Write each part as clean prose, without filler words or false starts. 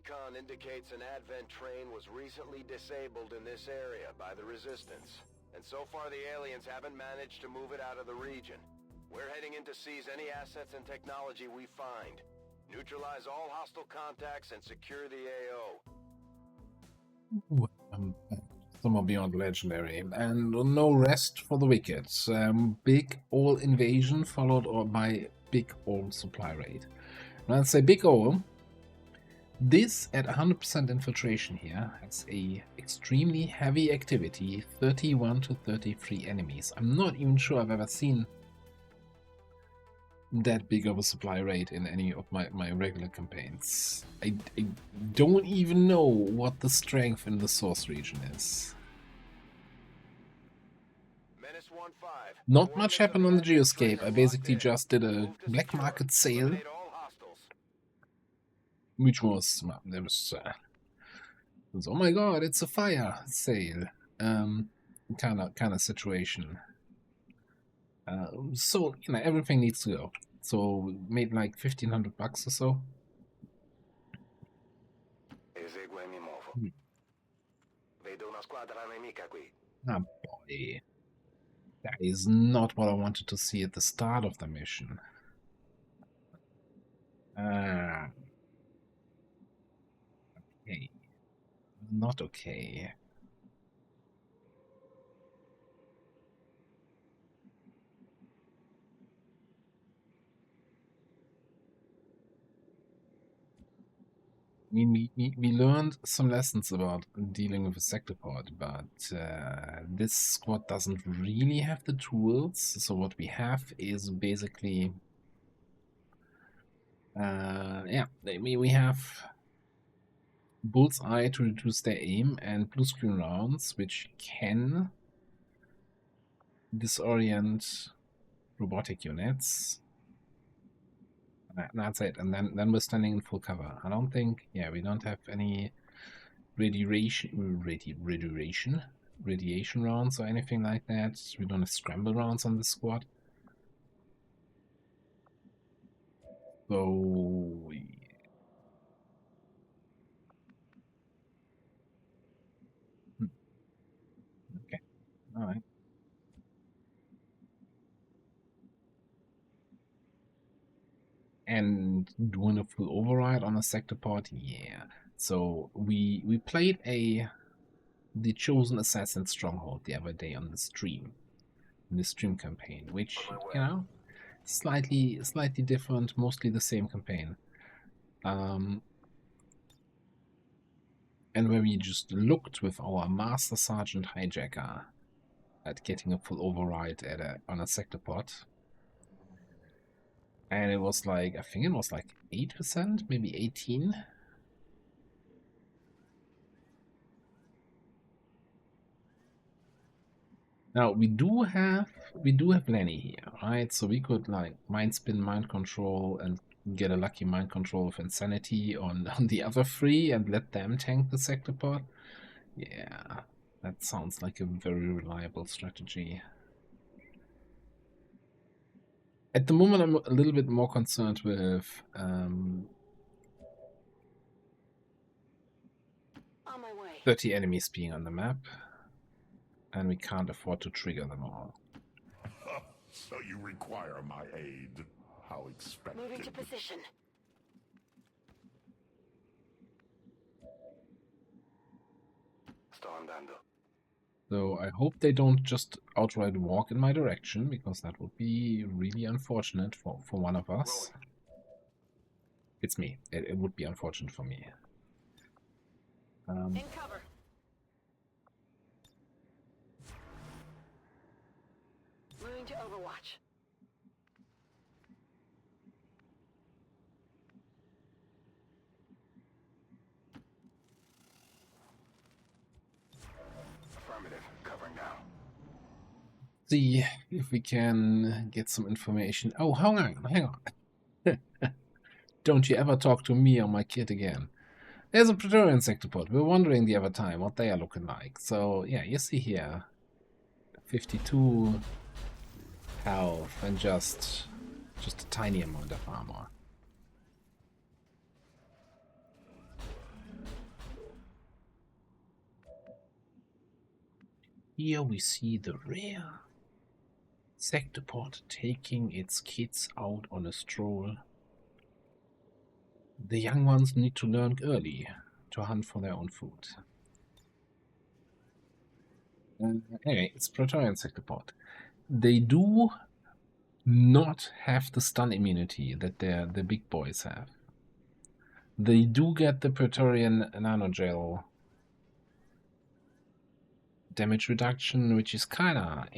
recon indicates an advent train was recently disabled in this area by the Resistance. And so far the aliens haven't managed to move it out of the region. We're heading in to seize any assets and technology we find. Neutralize all hostile contacts and secure the AO. Somewhere beyond legendary. And no rest for the wicked. Big all invasion followed by big all supply raid. When I say big all, this at 100% infiltration here has a extremely heavy activity, 31 to 33 enemies. I'm not even sure I've ever seen that big of a supply rate in any of my regular campaigns. I don't even know what the strength in the source region is. Not much happened on the Geoscape. I basically just did a black market sale, which was, well, there was oh my god, it's a fire sale kind of situation. So you know, everything needs to go. So made like $1,500 or so. Ah boy, that is not what I wanted to see at the start of the mission. Okay, not okay. I mean, we learned some lessons about dealing with a sectopod, but this squad doesn't really have the tools. So what we have is basically, yeah, we have bullseye to reduce their aim and blue screen rounds, which can disorient robotic units. That's it, and then we're standing in full cover. I don't think, yeah, we don't have any radiation rounds or anything like that. We don't have scramble rounds on this squad. So okay, all right. And doing a full override on a sectopod, yeah. So we played the Chosen Assassin Stronghold the other day on the stream, in the stream campaign, which, you know, slightly different, mostly the same campaign. And where we just looked with our Master Sergeant Hijacker at getting a full override on a sectopod. And it was like, I think it was like 8%, maybe 18%. Now we do have Lenny here, right? So we could like mind spin, mind control, and get a lucky mind control of insanity on the other three and let them tank the sectopod. Yeah, that sounds like a very reliable strategy. At the moment, I'm a little bit more concerned with 30 enemies being on the map, and we can't afford to trigger them all. So you require my aid. How expected. Moving to position. So I hope they don't just outright walk in my direction, because that would be really unfortunate for one of us. It's me. It would be unfortunate for me. In cover. Moving to Overwatch. Affirmative. Covering now. See if we can get some information. Oh, hang on. Don't you ever talk to me or my kid again. There's a Praetorian sectopod. We were wondering the other time what they are looking like. So, yeah, you see here. 52 health and just a tiny amount of armor. here we see the rare Sectopod taking its kids out on a stroll. The young ones need to learn early to hunt for their own food. Anyway, it's Praetorian Sectopod. They do not have the stun immunity that the big boys have. They do get the Praetorian nanogel damage reduction, which is kinda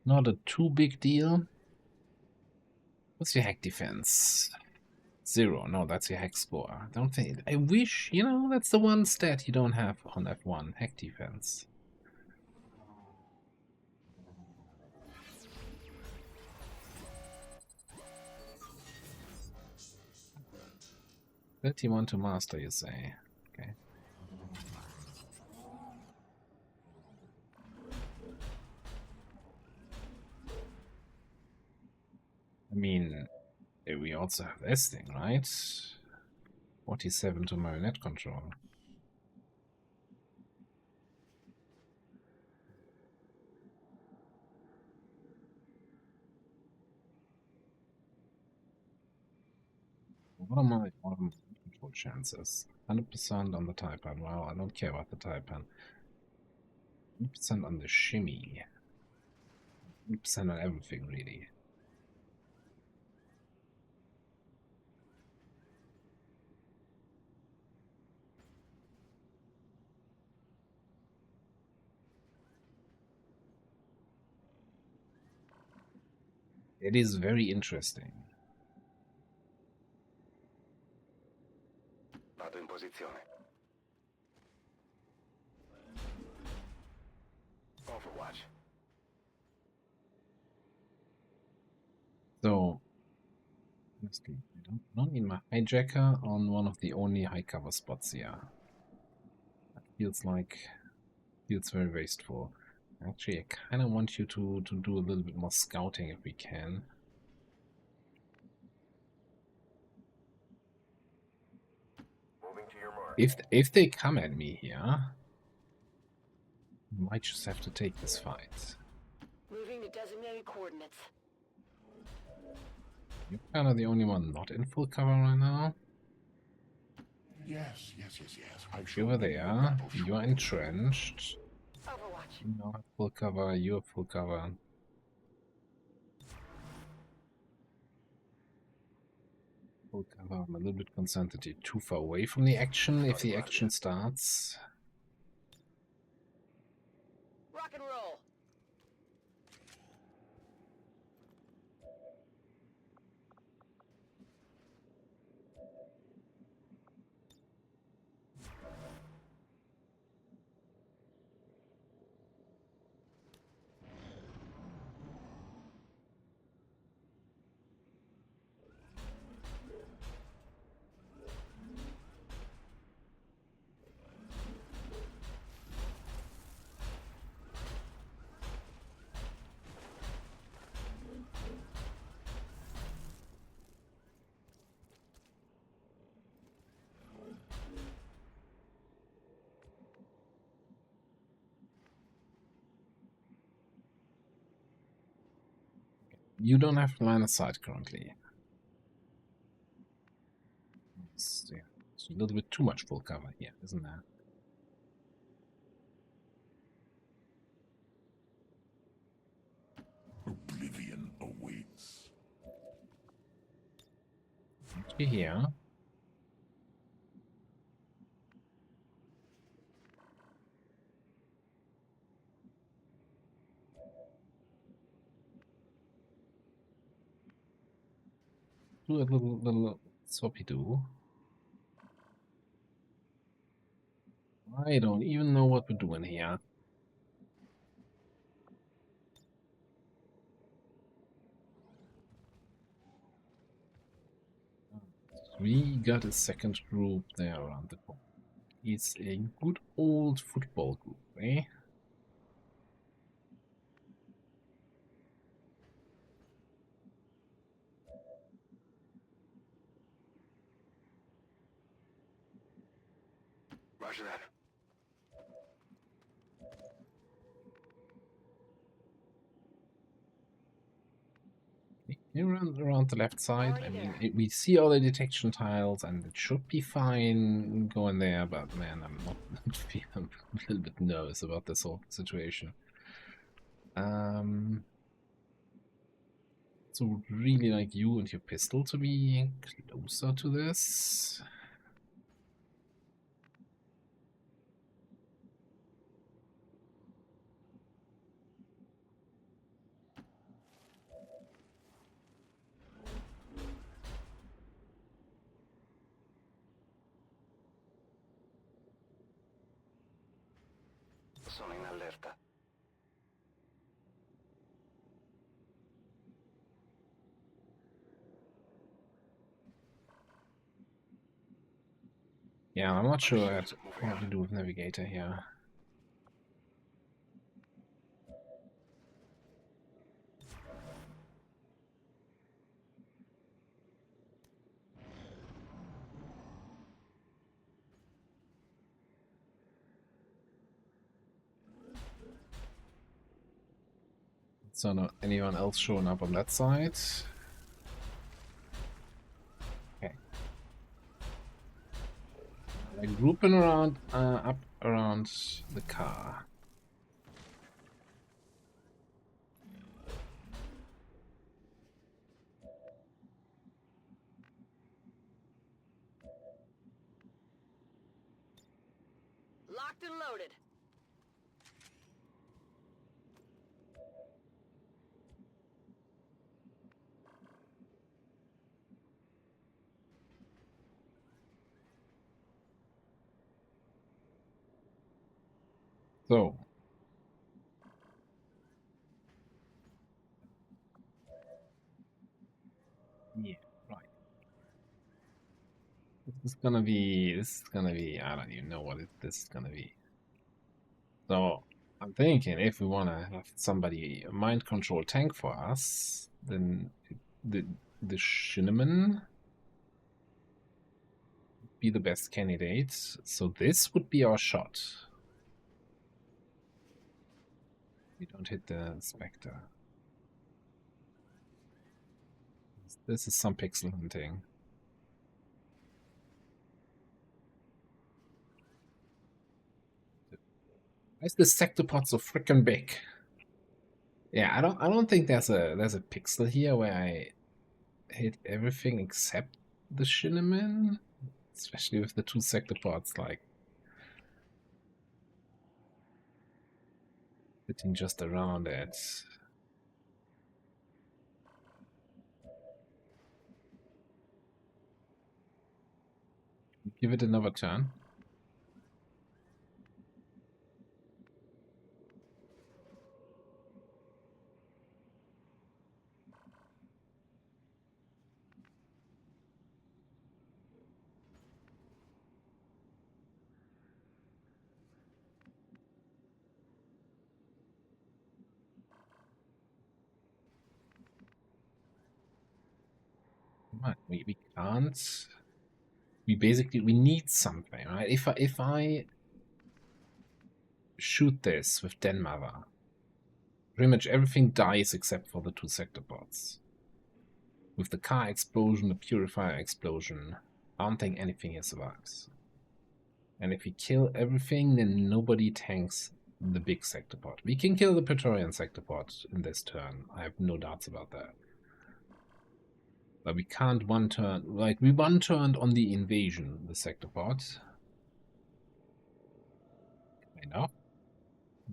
not a too big deal. What's your hack defense? 0. No, that's your hack score. Don't think. I wish, you know, that's the one stat you don't have on F1, hack defense. $31 to master, you say? Okay. I mean, we also have this thing, right? 47 to marionette control. What are my control chances? 100% on the Taipan. Wow, I don't care about the Taipan. 100% on the shimmy. 100% on everything, really. It is very interesting. Vado in posizione. Overwatch. So, honestly, I don't need my hijacker on one of the only high cover spots here. That feels very wasteful. Actually, I kind of want you to do a little bit more scouting if we can. Moving to your mark. If they come at me here, we might just have to take this fight. Moving to designated coordinates. You're kind of the only one not in full cover right now. Yes. You were there. You are entrenched. Overwatch. You now have full cover. You have full cover. Full cover. I'm a little bit concerned that you're too far away from the action if the action starts. Rock and roll. You don't have line of sight currently. It's a little bit too much full cover here, isn't there? Oblivion awaits. Actually here. Do a little swappy do. I don't even know what we're doing here. We got a second group there around the corner. It's a good old football group, eh? Roger that. You run around the left side. I Already mean, there. we see all the detection tiles, and it should be fine going there. But man, I'm not. I'm a little bit nervous about this whole situation. So really like you and your pistol to be closer to this. Sono in allerta. Yeah, I'm not sure what to do with Navigator here. So not anyone else showing up on that side. Okay. They're grouping around up around the car. Locked and loaded. So yeah, right. This is gonna be I don't even know what this is gonna be. So I'm thinking if we wanna have somebody a mind control tank for us, then the Shinneman would be the best candidate. So this would be our shot. We don't hit the Spectre. This is some pixel hunting. Why is this sectopod so freaking big? Yeah, I don't think there's a pixel here where I hit everything except the Shinneman, especially with the two sectopods like sitting just around it. Give it another turn. We can't. We need something, right? If I shoot this with Den Mother, pretty much everything dies except for the two sectopods. With the car explosion, the purifier explosion, I don't think anything here survives. And if we kill everything, then nobody tanks the big sectopod. We can kill the Praetorian sectopod in this turn. I have no doubts about that. But we can't one turn, like we one turned on the invasion, the sectopod. Enough.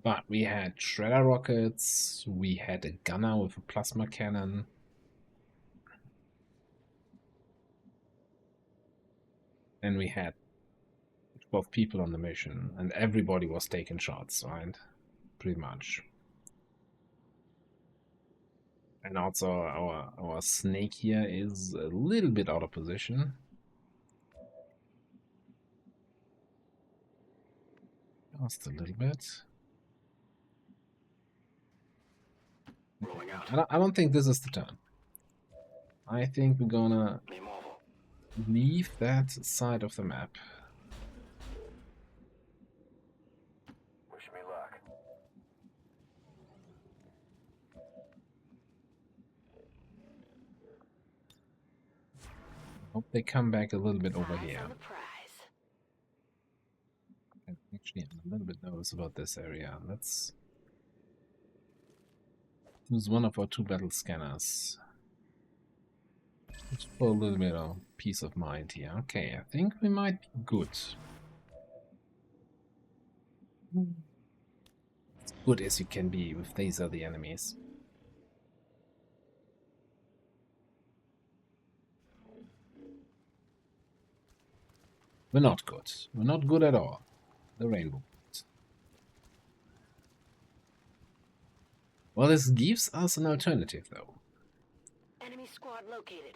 But we had shredder rockets, we had a gunner with a plasma cannon. And we had 12 people on the mission, and everybody was taking shots, right? Pretty much. And also our snake here is a little bit out of position. Just a little bit. Rolling out. I don't think this is the turn. I think we're gonna leave that side of the map. Hope they come back a little bit over Eyes here. on the prize. Actually, I'm a little bit nervous about this area. Let's use one of our 2 battle scanners. Just for a little bit of peace of mind here. Okay, I think we might be good. As good as you can be if these are the enemies. We're not good. We're not good at all. The rainbow. Well, this gives us an alternative, though. Enemy squad located.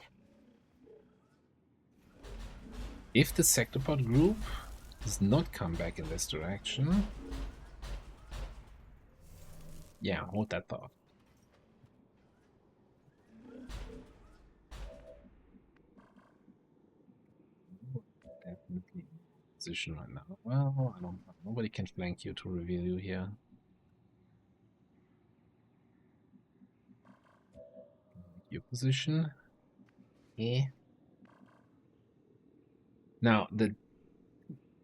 If the Sectopod group does not come back in this direction... Yeah, hold that thought. Definitely in position right now. Well, I don't know. Nobody can flank you to reveal you here. Your position. Eh. Now, the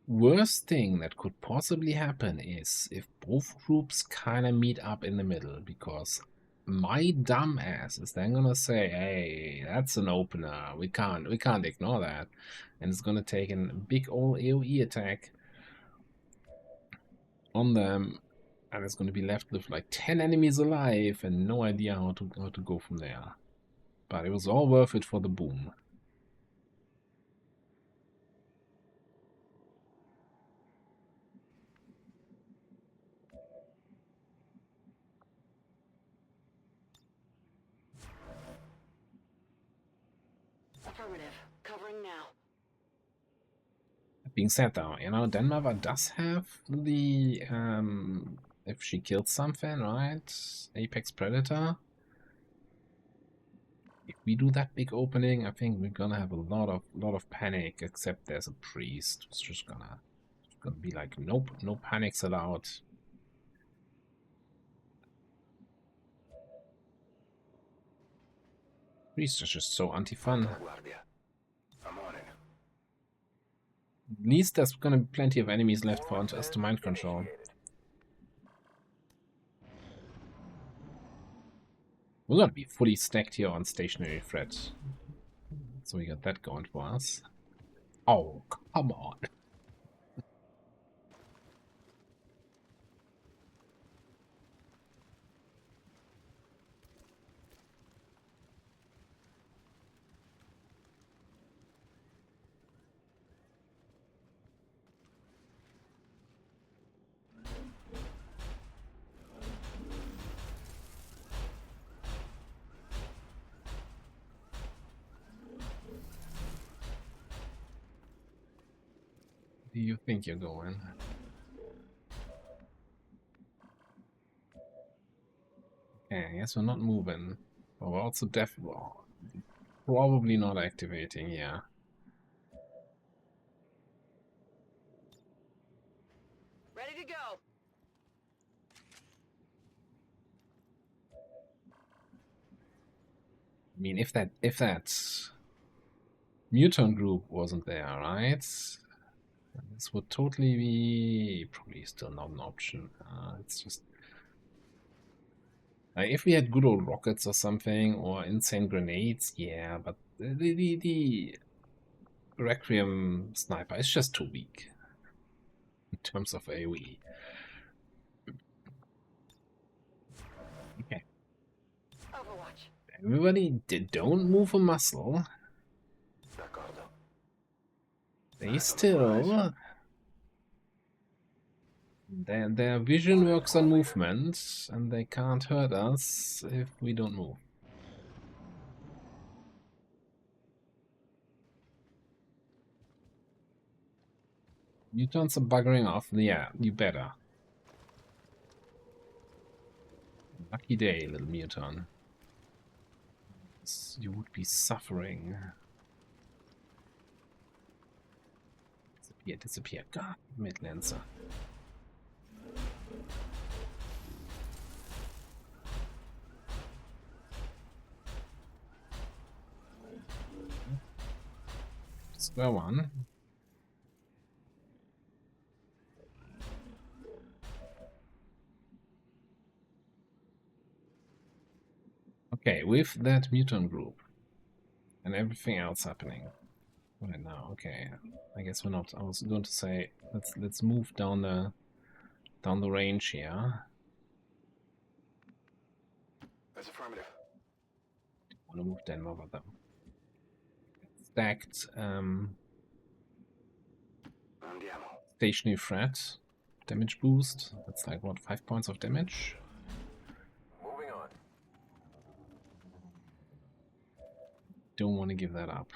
worst thing that could possibly happen is if both groups kind of meet up in the middle, because my dumb ass is then gonna say, hey, that's an opener, we can't ignore that, and it's gonna take a big old AoE attack on them, and it's gonna be left with like 10 enemies alive and no idea how to go from there. But it was all worth it for the boom. Affirmative. Covering now. That being said, though, you know, DerAva does have the if she kills something, right? Apex Predator. If we do that big opening, I think we're gonna have a lot of panic. Except there's a priest who's just gonna be like, nope, no panics allowed. Priest is just so anti-fun. I'm on it. At least there's gonna be plenty of enemies left for us to mind control. We're gonna be fully stacked here on stationary threat. So we got that going for us. Oh, come on. Do you think you're going? Okay, I guess we're not moving. But we're also probably not activating, yeah. Ready to go. I mean, if that mutant group wasn't there, right? This would totally be probably still not an option. It's just if we had good old rockets or something, or insane grenades, yeah. But the Requiem sniper is just too weak in terms of AoE. Okay. Overwatch. Everybody, don't move a muscle. They still... Their vision works on movement, and they can't hurt us if we don't move. Mutants are buggering off. Yeah, you better. Lucky day, little mutant. You would be suffering. Disappear. God, Midlancer. Square one. Okay, with that mutant group and everything else happening right now, okay, I guess we're not. I was going to say let's move down the range here. That's affirmative. I want to move them over them. Stacked stationary threat damage boost. That's like what, 5 points of damage. Moving on. Don't want to give that up.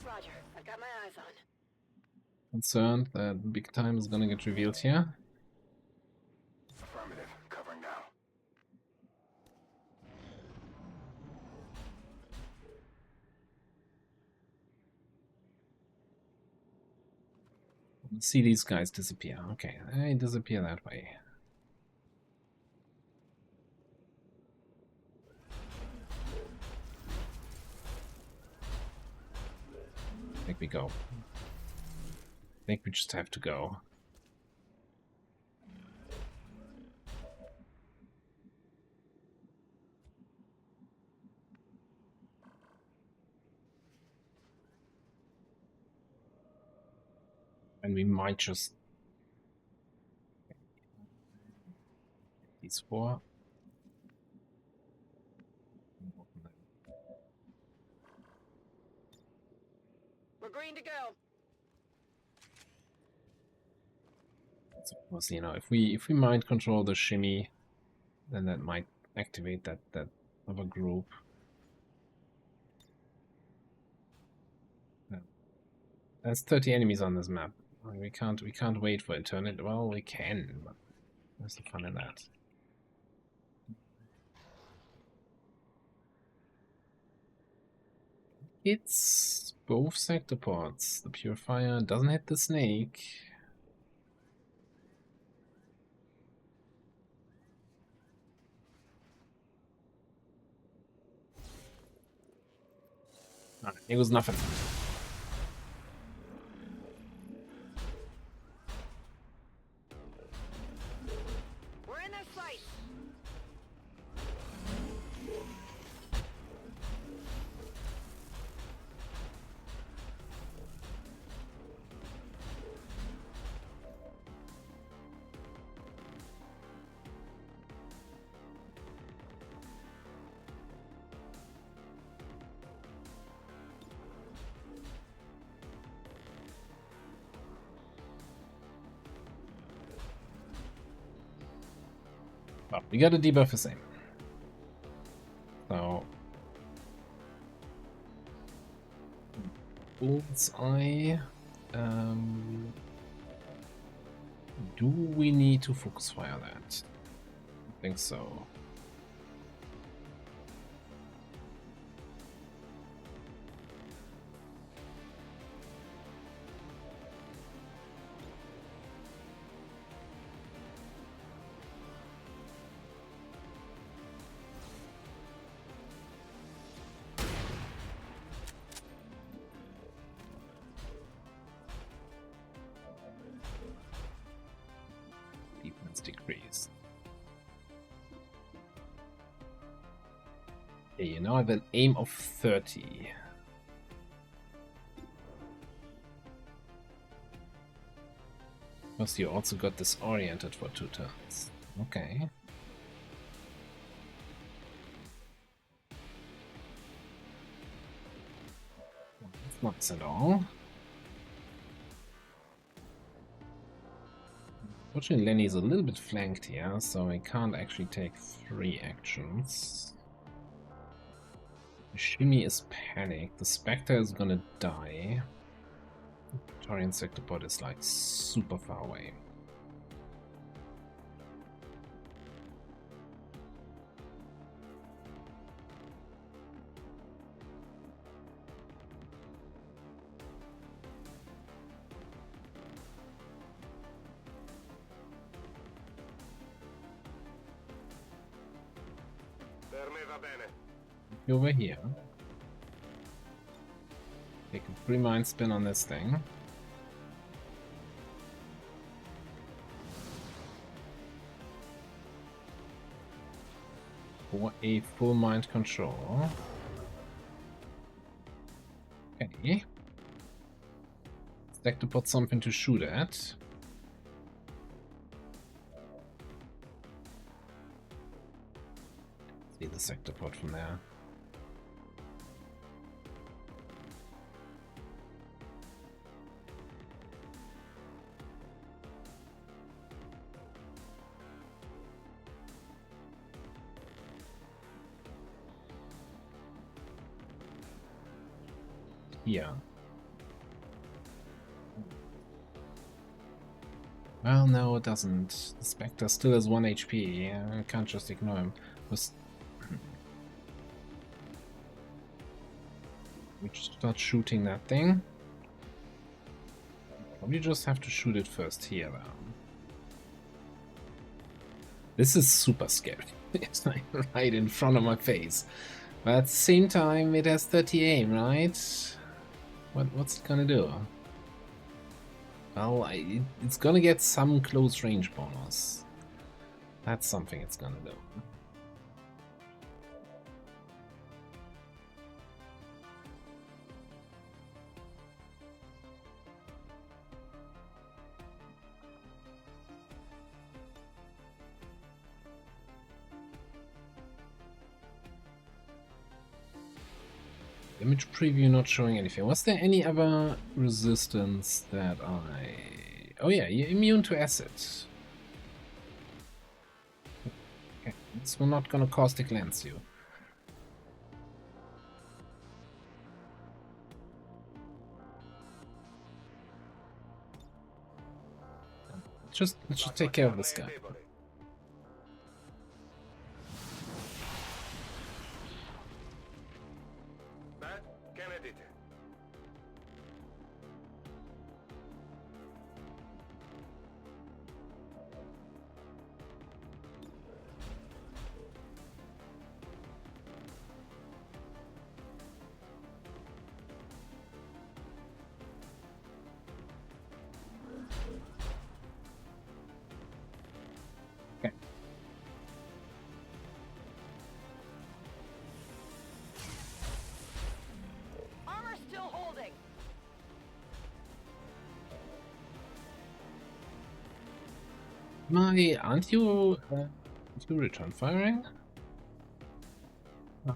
Roger, I've got my eyes on. Concerned that big time is gonna get revealed here. Affirmative. Covering now. See these guys disappear. Okay, they disappear that way. I think we go. I think we just have to go. And we might just... These four. We're green to go. Suppose, you know, if we mind control the shimmy, then that might activate that other group. Yeah. There's 30 enemies on this map. We can't wait for eternity. Well, we can, but there's the fun in that. It's both sector pods. The purifier doesn't hit the snake. It was nothing. We're in their sight. Well, we got a debuff the same. So bullseye. Do we need to focus fire that? I think so. Defense decrease. Okay, you now have an aim of 30. Plus you also got disoriented for 2 turns. Okay. That's not nice at all. Fortunately, Lenny's a little bit flanked here, so he can't actually take 3 actions. The Shimmy is panicked. The Spectre is gonna die. The Tarian Sectopod is like super far away. Over here. Take a pre-mine spin on this thing. For a full mind control. Okay. Stack to put something to shoot at. See the sector pod from there. Yeah. Well, no, it doesn't. The Spectre still has 1 HP. Yeah, I can't just ignore him. We just start shooting that thing. Probably just have to shoot it first here. This is super scary. It's like right in front of my face. But at the same time, it has 30 aim, right? What's it gonna do? Well, it's gonna get some close range bonus. That's something it's gonna do. Image preview not showing anything. Was there any other resistance that I... Oh yeah, you're immune to acid. Okay, this will not gonna caustic lens you. Let's just take care of this guy. Aren't you return firing? Oh.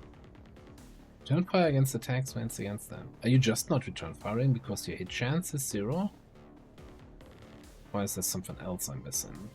Return fire against attacks when it's against them. Are you just not return firing because your hit chance is 0? Or is there something else I'm missing?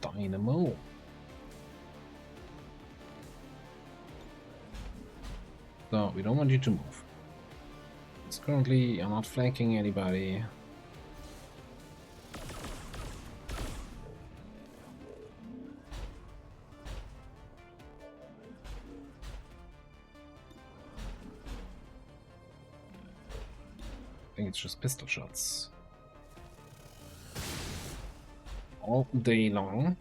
Dynamo. So we don't want you to move. Because currently you're not flanking anybody. I think it's just pistol shots. All day long.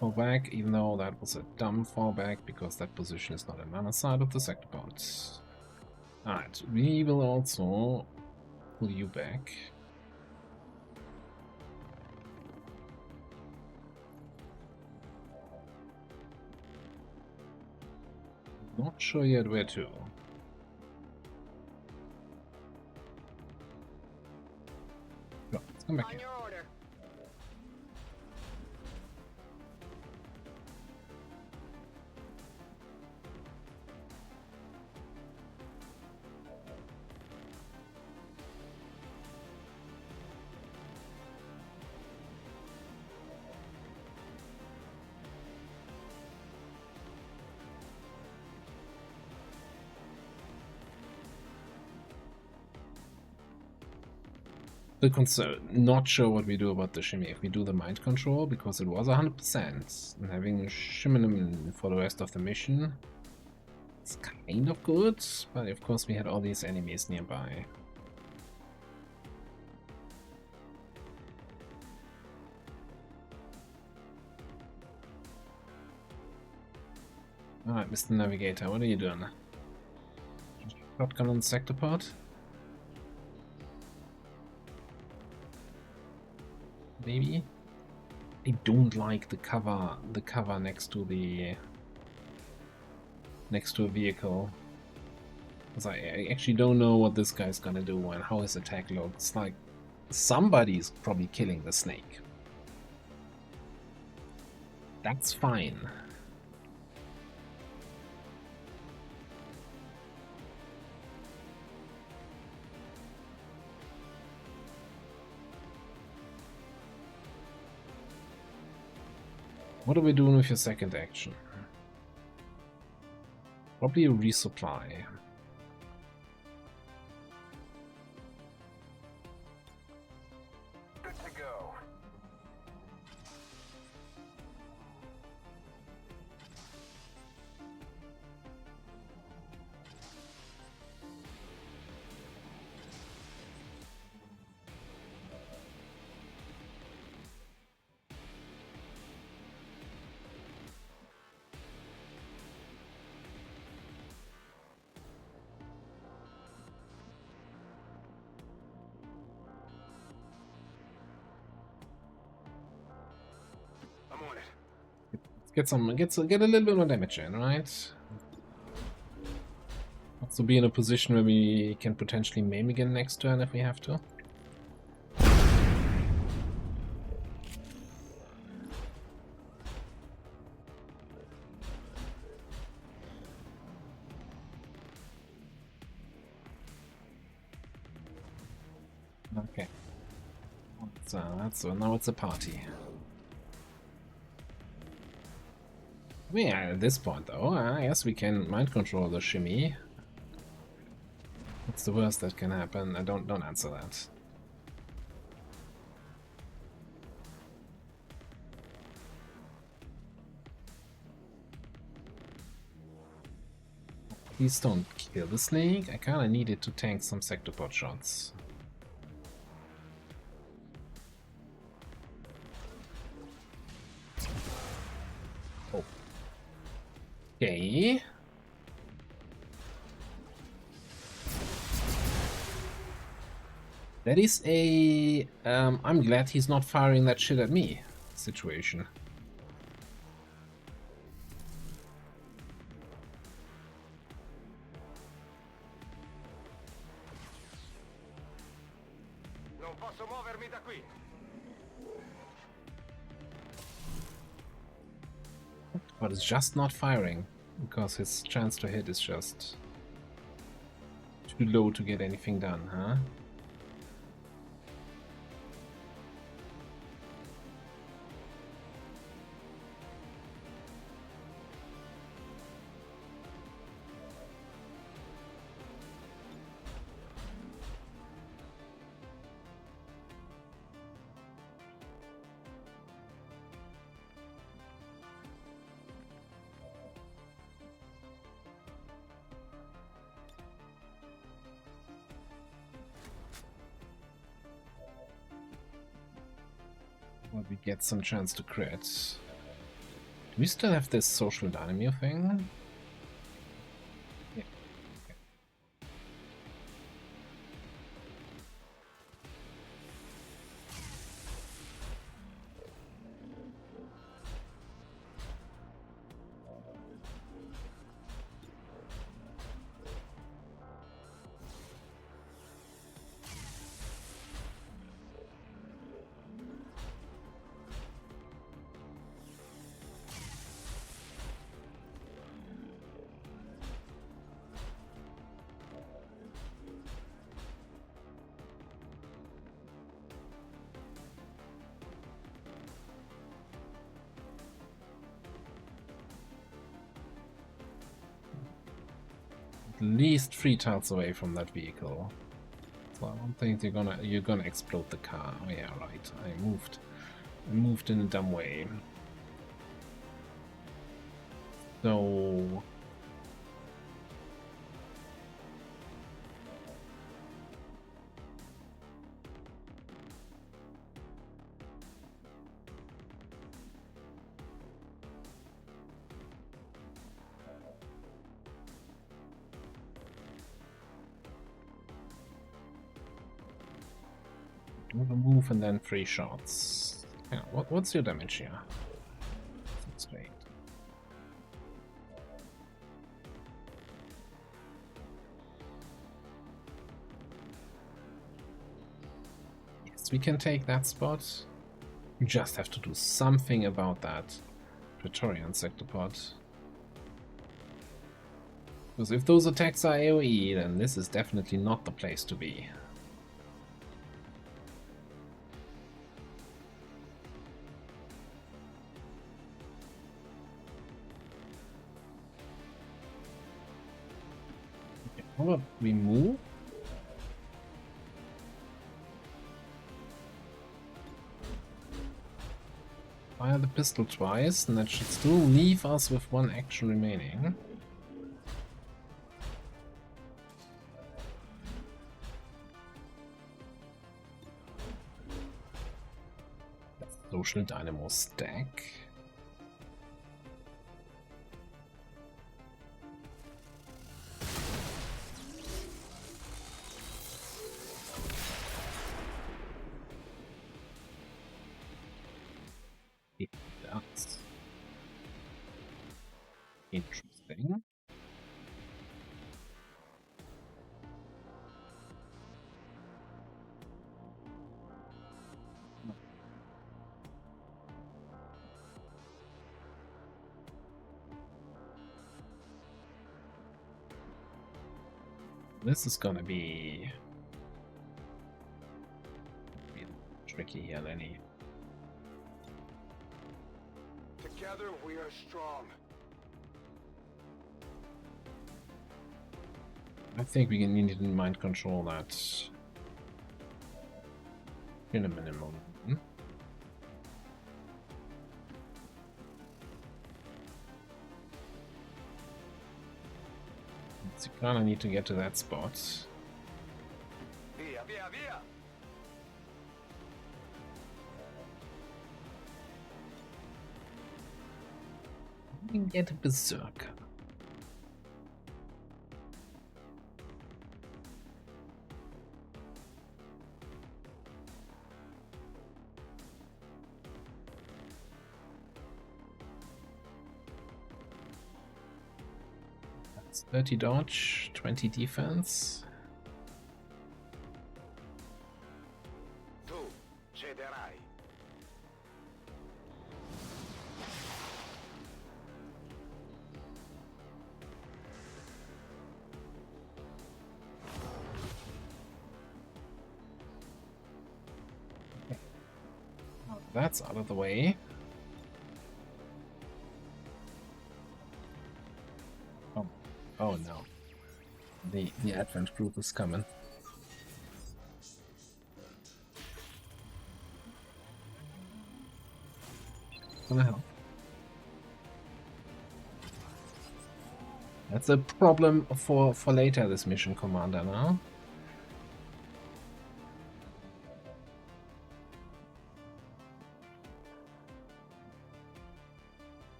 Fall back, even though that was a dumb fallback because that position is not on the other side of the sector bounds. Alright, we will also pull you back. Not sure yet where to. No, let's come back On here. your order. The concern, not sure what we do about the shimmy. If we do the mind control, because it was 100%, and having shimmy for the rest of the mission, it's kind of good, but of course we had all these enemies nearby. Alright, Mr. Navigator, what are you doing? Shotgun on the sector pod? Maybe? I don't like the cover next to a vehicle. Because I actually don't know what this guy's gonna do and how his attack looks. Like, somebody's probably killing the snake. That's fine. What are we doing with your second action? Probably a resupply. Good to go. I'm on it. Get a little bit more damage in, right? Also be in a position where we can potentially maim again next turn if we have to. Okay. So now it's a party. Yeah, at this point though, I guess we can mind control the shimmy. What's the worst that can happen? I don't answer that. Please don't kill the snake. I kinda need it to tank some sectopod shots. Oh. Okay. That is a I'm glad he's not firing that shit at me situation. Non posso muovermi da qui. But it's just not firing because his chance to hit is just too low to get anything done, huh? Well, we get some chance to crit. Do we still have this social dynamo thing? Yeah. Okay. least 3 tiles away from that vehicle. So I don't think you're gonna explode the car. Oh yeah, right. I moved in a dumb way. So do the move and then 3 shots. Yeah, what's your damage here? That's great. Yes, we can take that spot. We just have to do something about that Praetorian Sectopod. Because if those attacks are AoE, then this is definitely not the place to be. How about we move? Fire the pistol twice, and that should still leave us with 1 action remaining. Social Dynamo stack. That's interesting. This is gonna be tricky here, Lenny. Together we are strong. I think we need to mind control that in a minimum. So you kinda need to get to that spot. Via, via, via. We can get a berserker. That's 30 dodge, 20 defense. Tu cederai. That's out of the way. Oh no. The Advent group is coming. Gonna help. That's a problem for later this mission, Commander, now.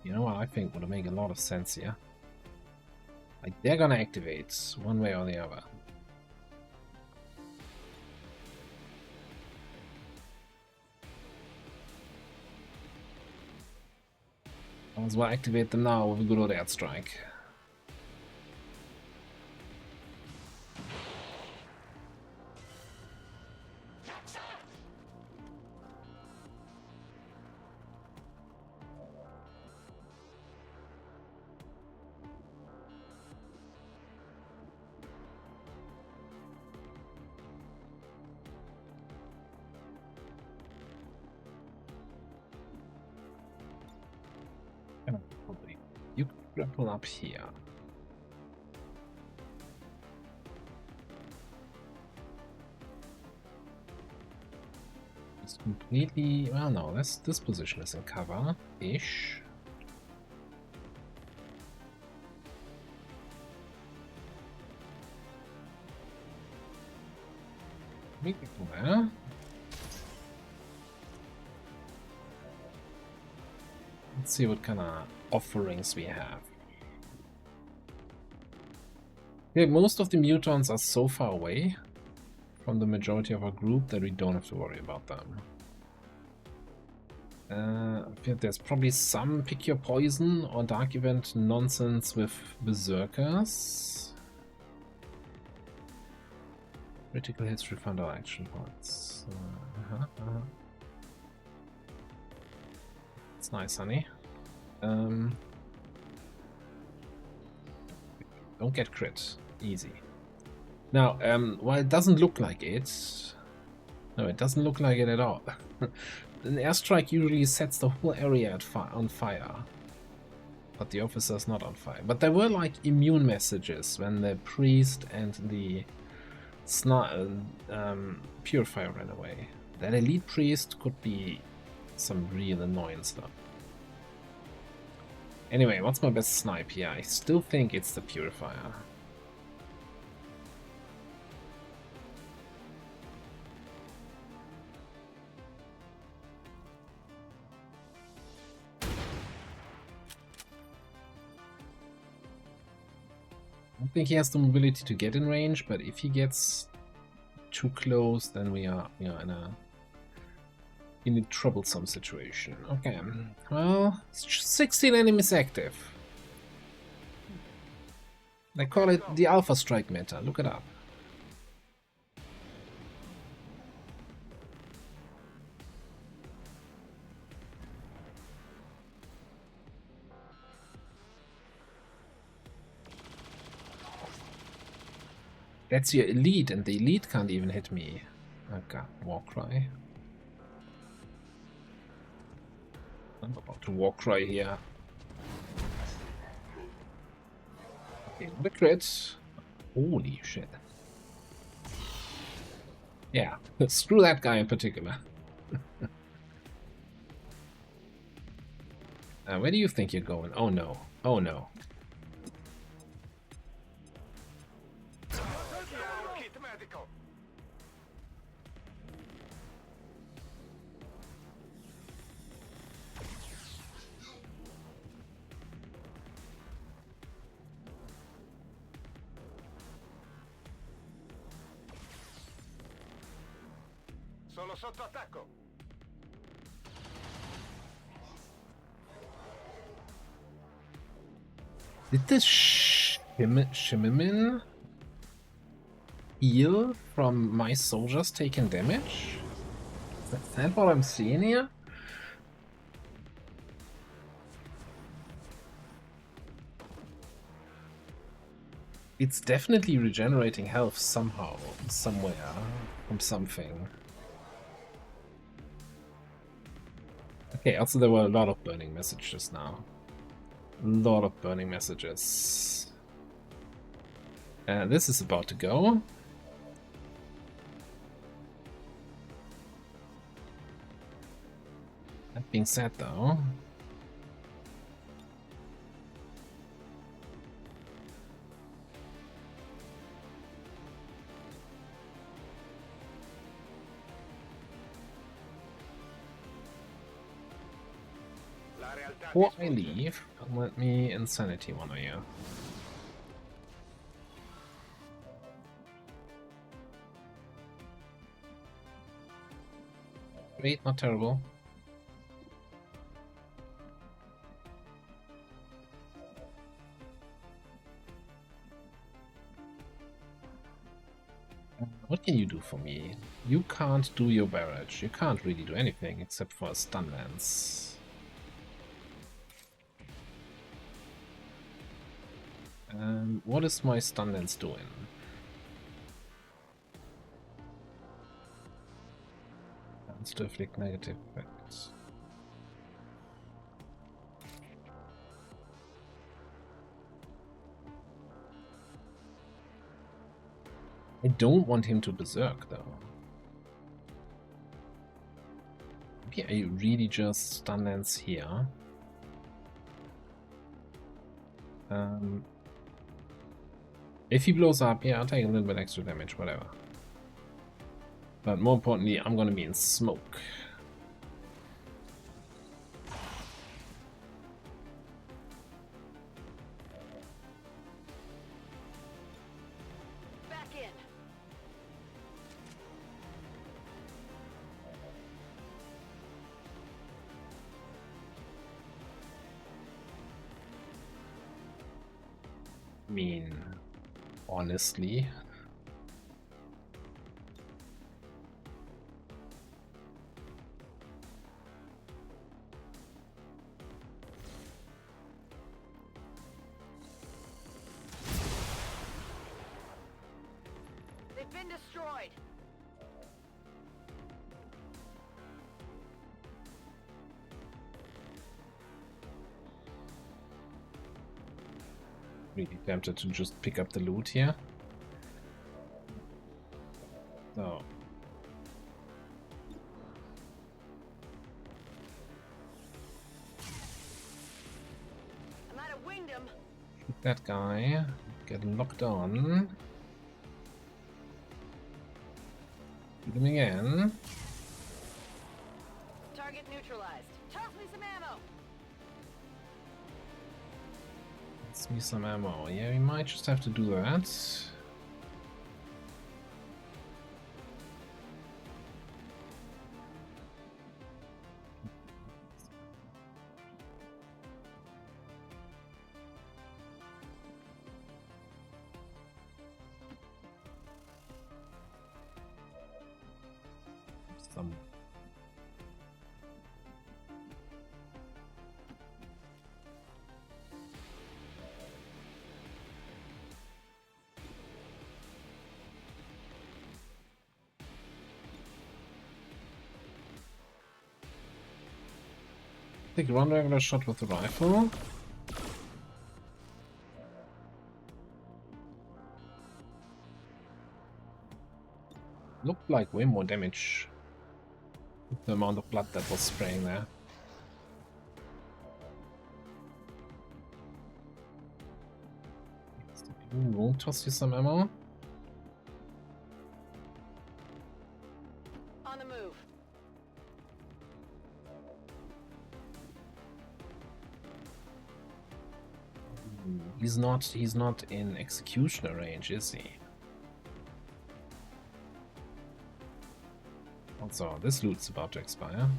You know what I think would make a lot of sense here? Like, they're gonna activate one way or the other. Might as well activate them now with a good old airstrike. Probably. You could grapple up here. It's completely... Well, no, this position is in cover-ish. We can go there. Let's see what kind of offerings we have. Okay, most of the mutants are so far away from the majority of our group that we don't have to worry about them. I feel there's probably some pick your poison or dark event nonsense with berserkers. Critical hits refund our action points. It's nice, honey. Don't get crit. Easy. Now, while it doesn't look like it... No, it doesn't look like it at all. An airstrike usually sets the whole area on fire. But the officer's not on fire. But there were like immune messages when the priest and the purifier ran away. That elite priest could be some real annoying stuff. Anyway, what's my best snipe here? I still think it's the purifier. I don't think he has the mobility to get in range, but if he gets too close, then we are in a troublesome situation. Okay, well, 16 enemies active. They call it the Alpha Strike meta. Look it up. That's your elite, and the elite can't even hit me. Oh god, Warcry. I'm about to Warcry here. Okay, the crit. Holy shit. Yeah, screw that guy in particular. Where do you think you're going? Oh no. Oh no. Sono sotto attacco. Did this Shimmerman heal from my soldiers taking damage? Is that what I'm seeing here? It's definitely regenerating health somehow, somewhere, from something. Okay, also there were a lot of burning messages now. A lot of burning messages. This is about to go. That being said though... Before I leave, let me insanity one of you. Great, not terrible. What can you do for me? You can't do your barrage. You can't really do anything except for a stun lance. What is my stun lance doing? Chance to inflict negative effects. I don't want him to berserk though. Maybe I really just stun lance here. If he blows up, yeah, I'll take a little bit extra damage, whatever. But more importantly, I'm gonna be in smoke. Back in. I mean, honestly. They've been destroyed. Really tempted to just pick up the loot here. So. I might have winged him. Shoot that guy. Get locked on. Shoot him again. Target neutralized. Toss me some ammo. Let's me some ammo. Yeah, we might just have to do that. Some. Take one regular shot with the rifle. Looked like way more damage with the amount of blood that was spraying there. We'll toss you some ammo. On the move. He's not in executioner range, is he? Also, this loot's about to expire.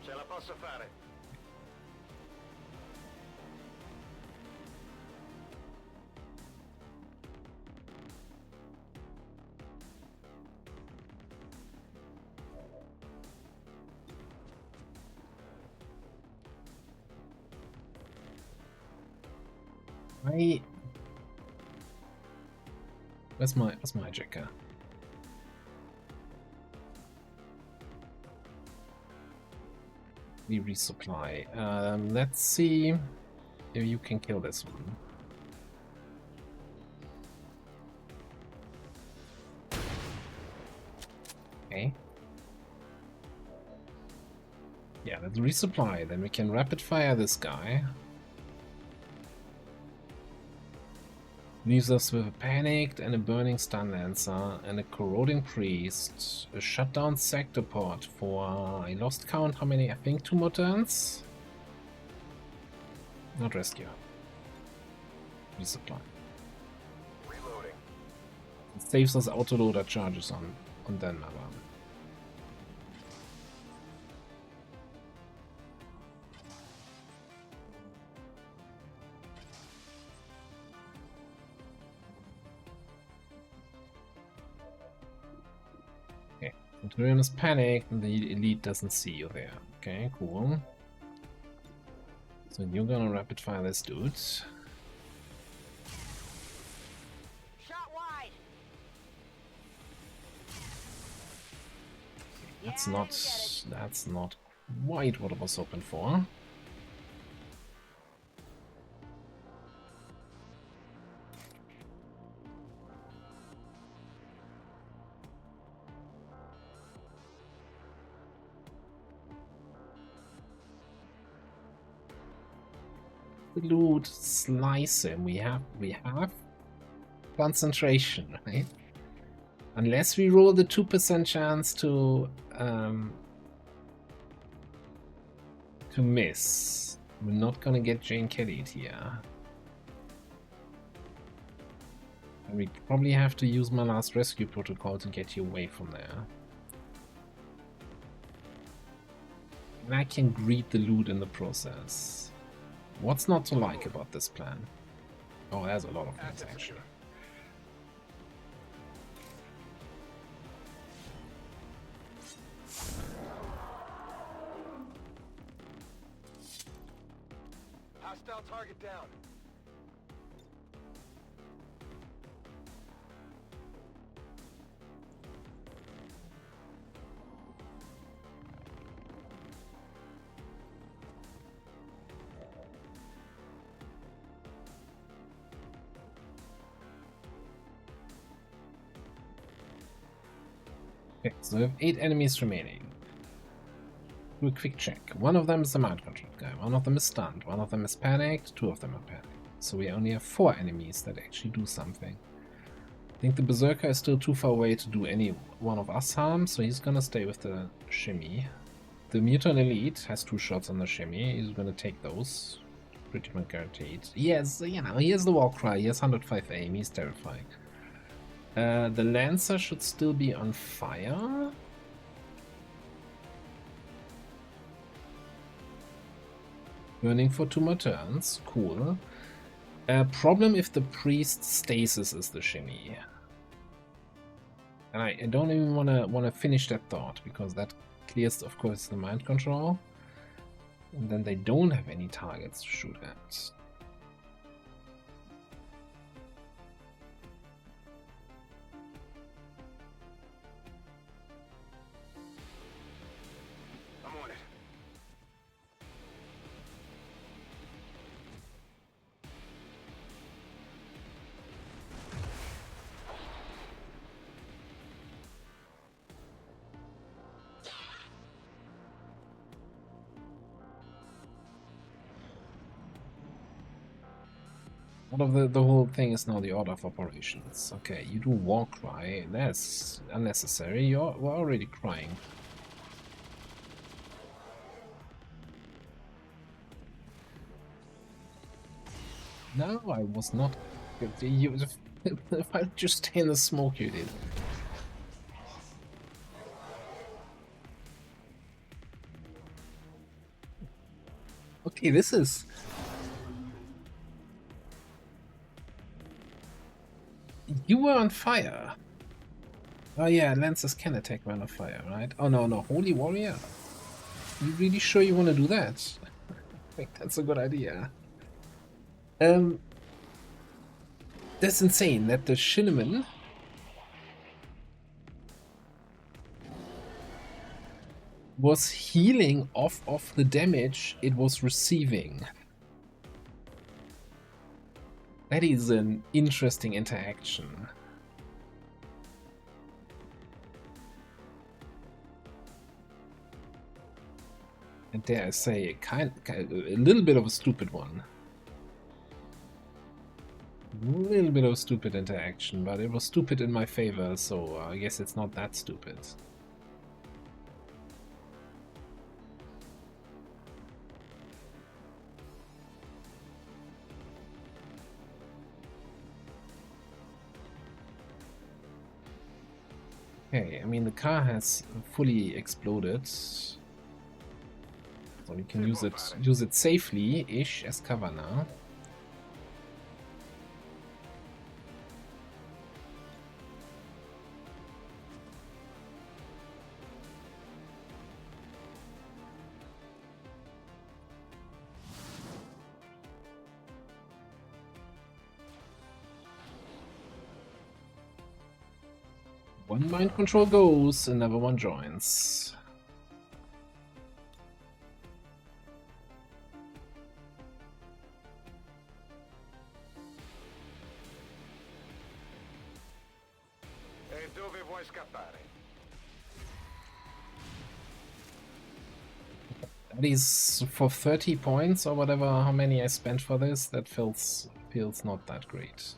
Ce la posso fare. Where's my Jacker? We resupply. Let's see if you can kill this one. Okay. Yeah, let's resupply. Then we can rapid fire this guy. Leaves us with a panicked and a burning stun lancer and a corroding priest, a shutdown sector pod for I lost count how many, I think 2 more turns. Not rescue. Resupply. Reloading. It saves us autoloader charges on DerAva. Centurion is panicked and the elite doesn't see you there. Okay, cool. So you're gonna rapid fire this dude. Shot wide. That's Yeah, not you get it. that's not quite what I was hoping for. the loot, slice him. We have concentration, right? Unless we roll the 2% chance to miss, we're not gonna get Jane Kelly'd here. And we probably have to use my last rescue protocol to get you away from there. And I can greet the loot in the process. What's not to like about this plan? Oh, there's a lot of things actually. Hostile target down. Okay, so we have 8 enemies remaining. Do a quick check. One of them is the mind control guy, one of them is stunned, one of them is panicked, 2 of them are panicked. So we only have 4 enemies that actually do something. I think the Berserker is still too far away to do any one of us harm, so he's gonna stay with the shimmy. The Mutant Elite has 2 shots on the shimmy, he's gonna take those. Pretty much guaranteed. Yes, you know, he has the war cry, he has 105 aim, he's terrifying. The Lancer should still be on fire. Burning for 2 more turns. Cool. Problem if the Priest stasis is the shimmy. And I don't even wanna finish that thought, because that clears, of course, the mind control. And then they don't have any targets to shoot at. I'm on it. Out of the whole thing is now the order of operations. Okay, you do war cry. That's unnecessary. We're already crying. No, I was not. You, if I just stay in the smoke, you did. Okay, this is. You were on fire. Oh yeah, Lancers can attack when on fire, right? Oh no, no, Holy Warrior. You really sure you want to do that? I think that's a good idea. That's insane that the Shinneman was healing off of the damage it was receiving. That is an interesting interaction. And dare I say, a little bit of a stupid one. A little bit of a stupid interaction, but it was stupid in my favor, so I guess it's not that stupid. Okay, I mean the car has fully exploded, so we can use it safely-ish as cover now. One mind control goes, another one joins. E dove vuoi scappare? At least for 30 points or whatever, how many I spent for this, that feels not that great.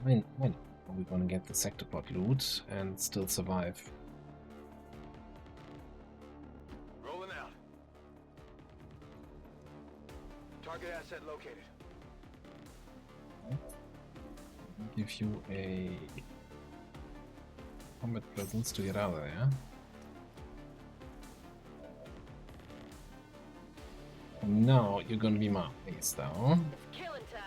When are we gonna get the Sectoid loot and still survive? Rolling out. Target asset located. Give you a combat presence to get out of there. And now you're gonna be my base though. It's killing time.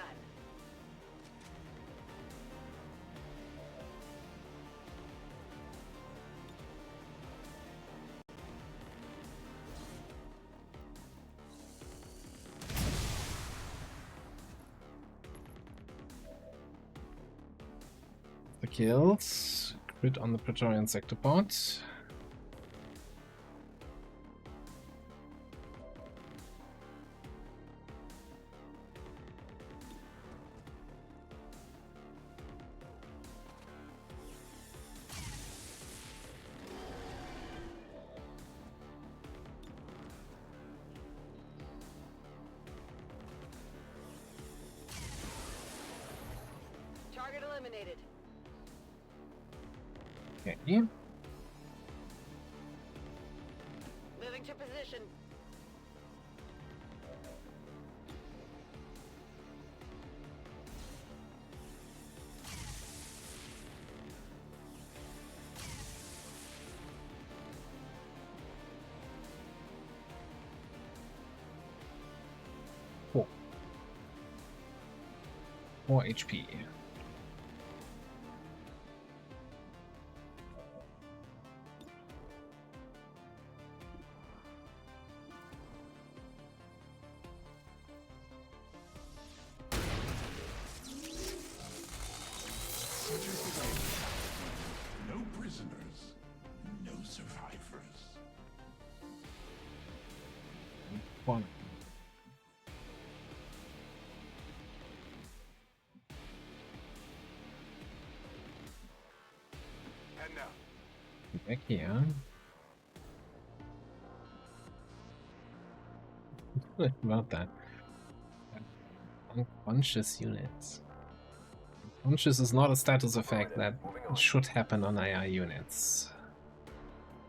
The kills. Crit on the Praetorian Sectopod. Target eliminated. Okay. Moving to position. More HP. No prisoners, no survivors. One. Heading out. Back here. What about that? Unconscious units. Unconscious is not a status effect that should happen on AI units.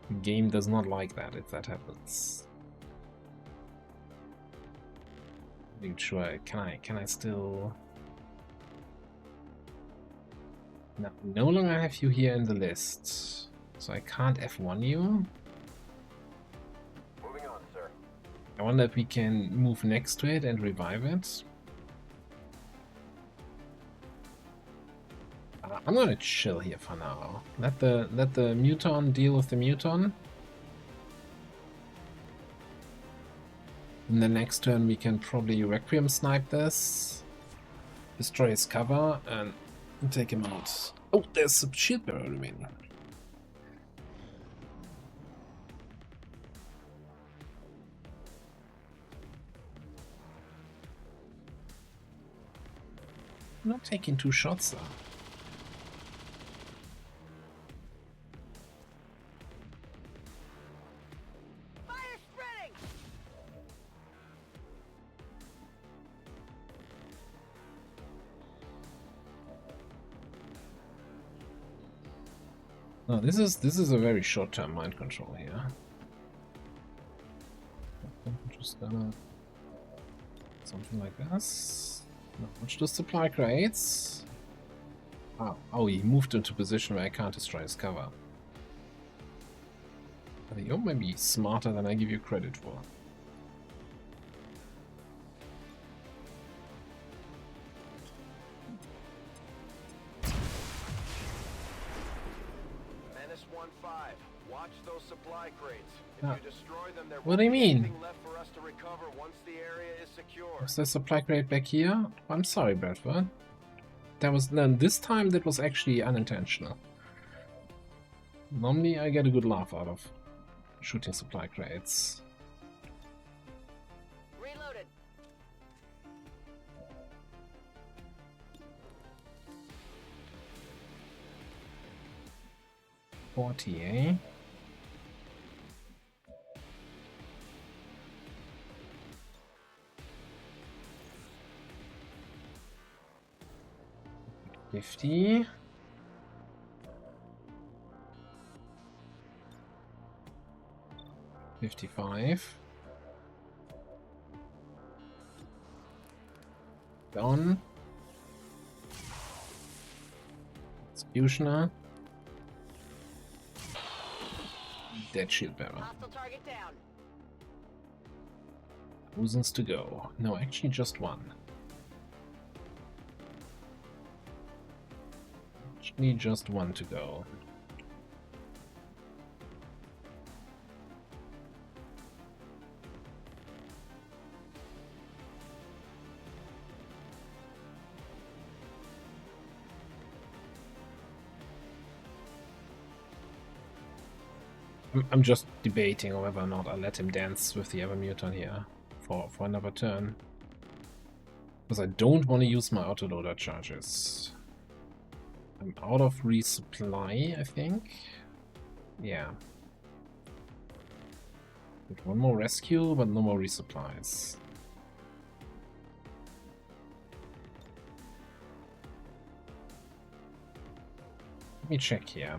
The game does not like that if that happens. Being sure, can I still? No longer have you here in the list, so I can't F1 you. Moving on, sir. I wonder if we can move next to it and revive it. I'm gonna chill here for now. Let the muton deal with the muton. In the next turn we can probably Requiem snipe this, destroy his cover, and take him out. Oh, there's some shield bearer remaining. I'm not taking 2 shots though. Fire spreading. No, this is a very short-term mind control here. I'm just gonna something like this. Not much to supply crates. Oh, he moved into a position where I can't destroy his cover. I think you're maybe smarter than I give you credit for. Menace 1-5. Watch those supply crates. If Ah. you destroy them, there What won't do you be mean? anything left for us to recover once the area is secure. Was there supply crate back here? I'm sorry, Bradford. That was this time that was actually unintentional. Normally I get a good laugh out of shooting supply crates. 40, eh? $50. 55. Down. Executioner. Dead shield bearer. Hostile target down. Thousands to go. No, actually just one. Actually just one to go. I'm just debating whether or not I let him dance with the other mutant here for another turn. Because I don't want to use my autoloader charges. I'm out of resupply, I think. Yeah. With one more rescue, but no more resupplies. Let me check here.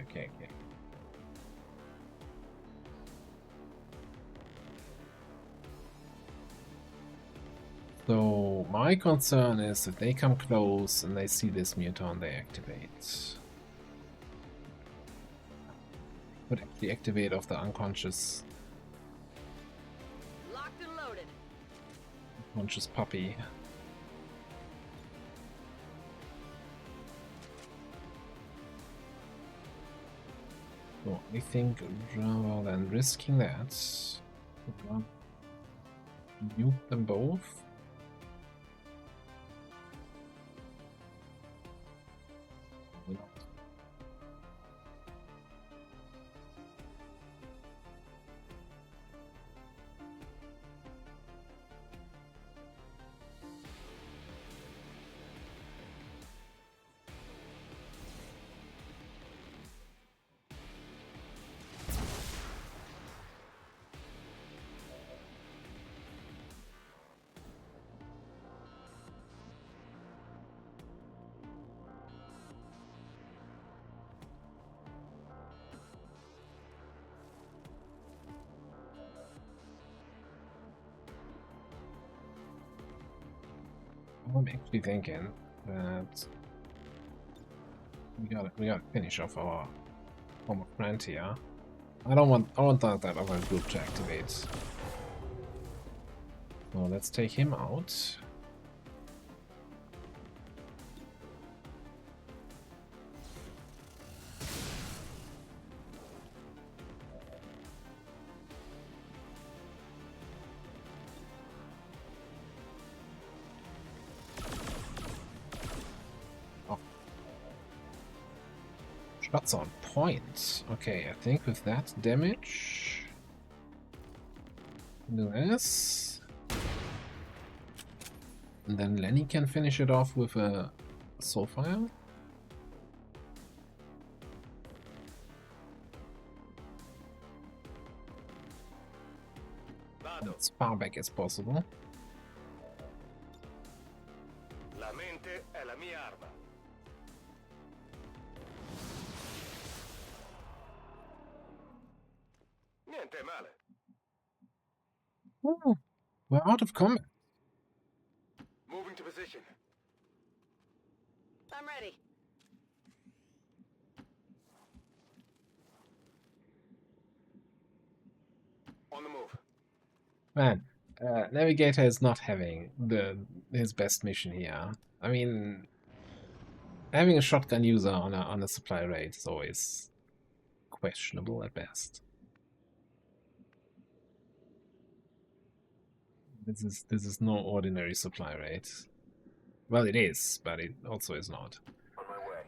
Okay. So my concern is if they come close and they see this mutant, they activate. Would actually activate off the unconscious Locked and loaded. unconscious puppy. So I think rather than risking that, nuke them both. Why not? I'm actually thinking that we gotta finish off our former friend here. I want that other group to activate. So let's take him out. Shots on point. Okay, I think with that damage, do this, and then Lenny can finish it off with a Soulfire. As far back as possible. La mente è la mia arma. Niente male. Ooh, we're out of combat. Moving to position. I'm ready. On the move. Man, Navigator is not having his best mission here. I mean, having a shotgun user on a supply raid is always questionable at best. This is no ordinary supply raid. Well, it is, but it also is not. On my way.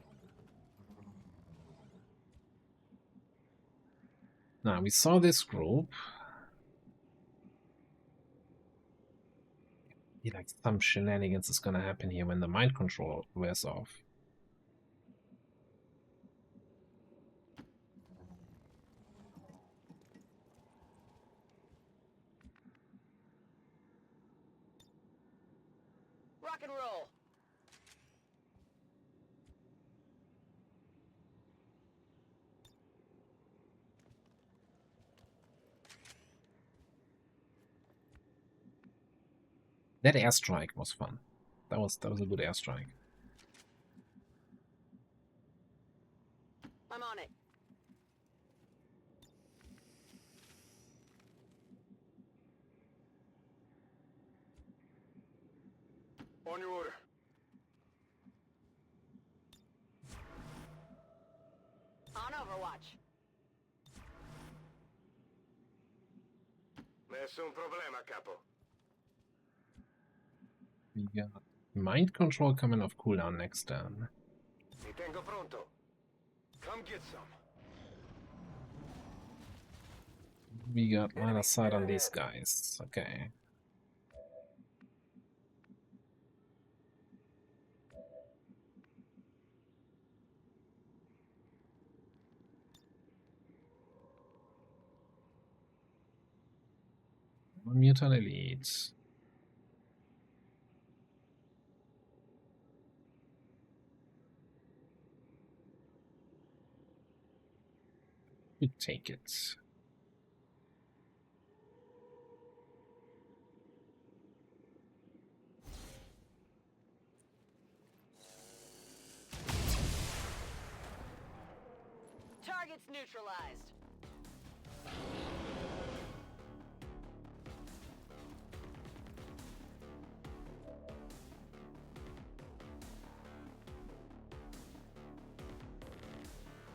Now we saw this group. Be like some shenanigans is gonna happen here when the mind control wears off. Rock and roll. That airstrike was fun. That was a good airstrike. I'm on it. On your order. On Overwatch. Nessun problema, capo. We got mind control coming off cooldown next turn. Mi tengo pronto. Come get some. We got line of sight on these guys. Okay. Mutant Elite. We take it. Target's neutralized.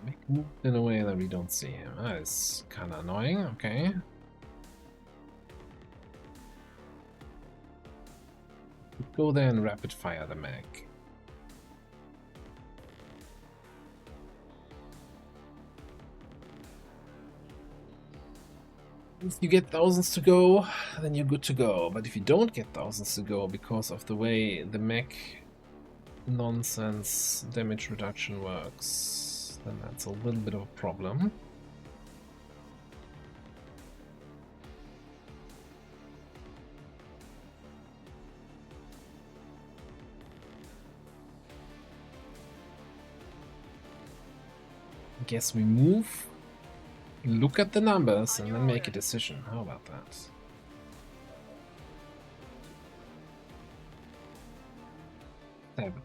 Make move in a way that we don't see him. That is kind of annoying. Okay. Go there and rapid fire the mech. If you get thousands to go, then you're good to go. But if you don't get thousands to go because of the way the mech nonsense damage reduction works, then that's a little bit of a problem. Guess we move, look at the numbers, and then make a decision. How about that? Seven.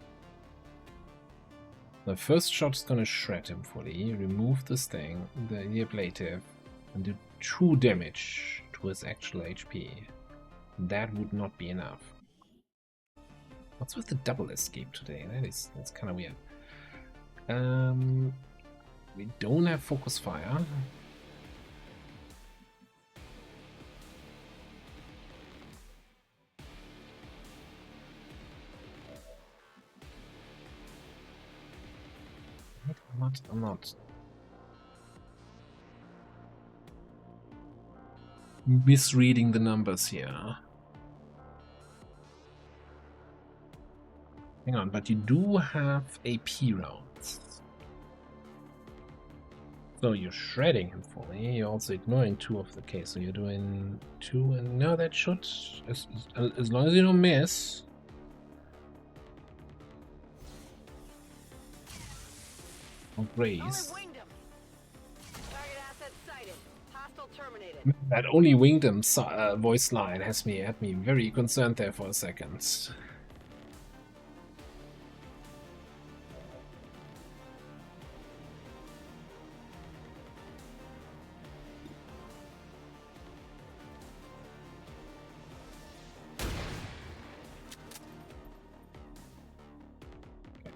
The first shot's gonna shred him fully, remove this thing, the ablative, and do 2 damage to his actual HP. That would not be enough. What's with the double escape today? That's kind of weird. We don't have focus fire. I'm not misreading the numbers here. Hang on, but you do have AP rounds. So you're shredding him fully. You're also ignoring 2 of the case. So you're doing 2, and no, that should, as long as you don't miss. Don't raise. Only winged him. Target asset sighted. Hostile terminated. That only winged him voice line had me very concerned there for a second.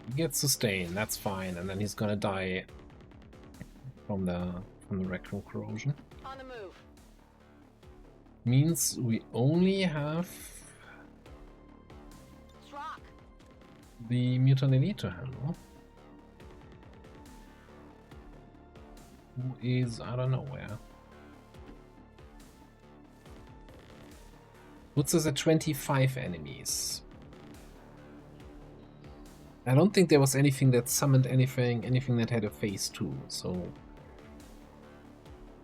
He gets sustained, that's fine, and then he's gonna die from the rectal corrosion. On the move. Means we only have Strock. the Mutant Elite to handle. Who is, I don't know where. Puts us at 25 enemies. I don't think there was anything that summoned anything that had a phase 2, so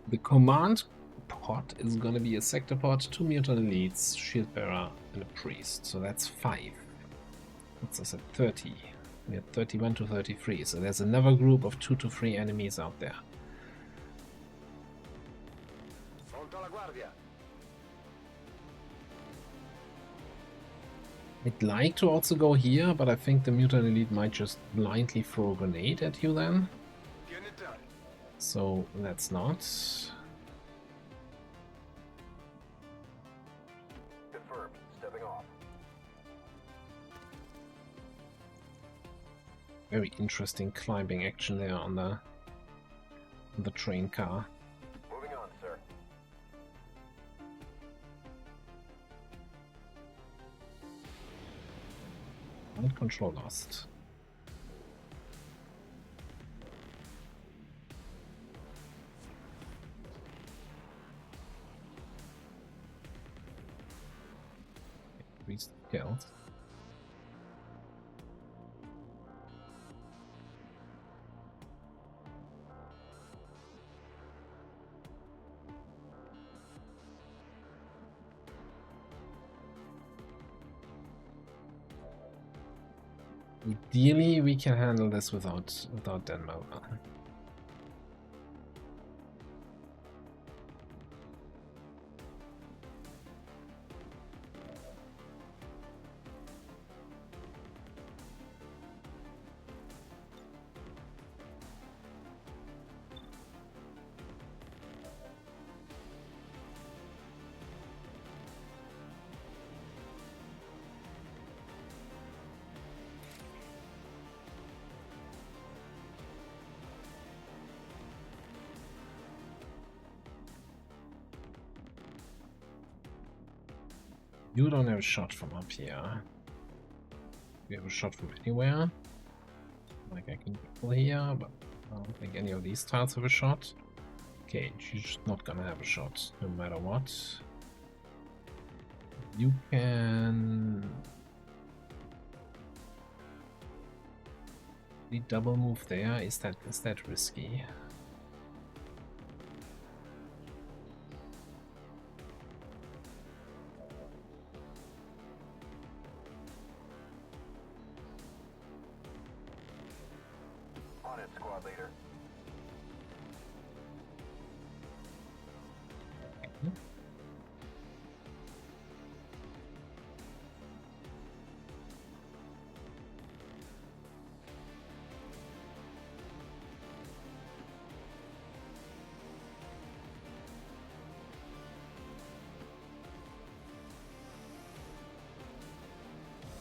the command pod is gonna be a sector pod, 2 mutant elites, shield bearer, and a priest. So that's 5. Puts us at 30. We're at 31 to 33, so there's another group of 2 to 3 enemies out there. I'd like to also go here, but I think the mutant elite might just blindly throw a grenade at you then. So let's not. Confirmed. Stepping off. Very interesting climbing action there on the train car. Moving on, sir. And control lost. Priest killed. Ideally, we can handle this without Denmo. You don't have a shot from up here. You have a shot from anywhere. Like I can pull here, but I don't think any of these tiles have a shot. Okay, she's just not gonna have a shot, no matter what. You can... The double move there, is that risky? On it, squad leader.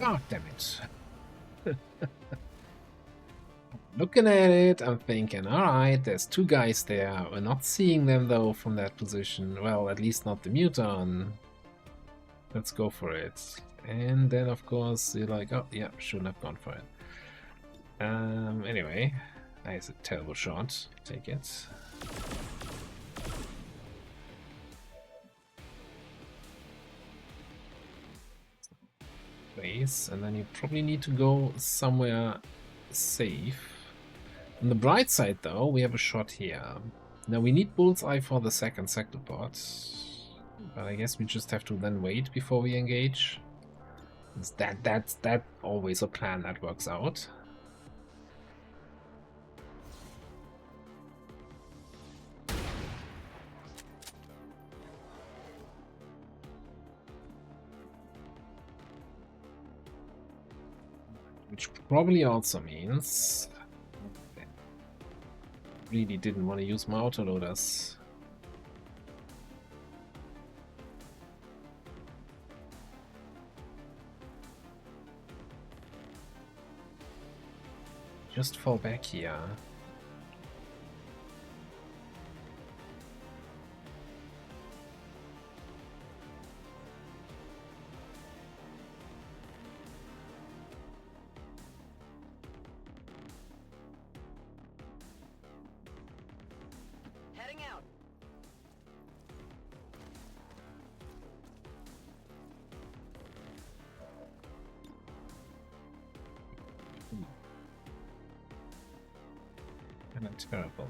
Oh, damn it. Looking at it, I'm thinking, alright, there's 2 guys there. We're not seeing them, though, from that position. Well, at least not the mutant. Let's go for it. And then, of course, you're like, oh, yeah, shouldn't have gone for it. Anyway, that is a terrible shot. Take it. Place, and then you probably need to go somewhere safe. On the bright side, though, we have a shot here. Now we need bullseye for the second sector pod, but I guess we just have to then wait before we engage. That's always a plan that works out. Which probably also means really didn't want to use my autoloaders. Just fall back here. Kind of terrible.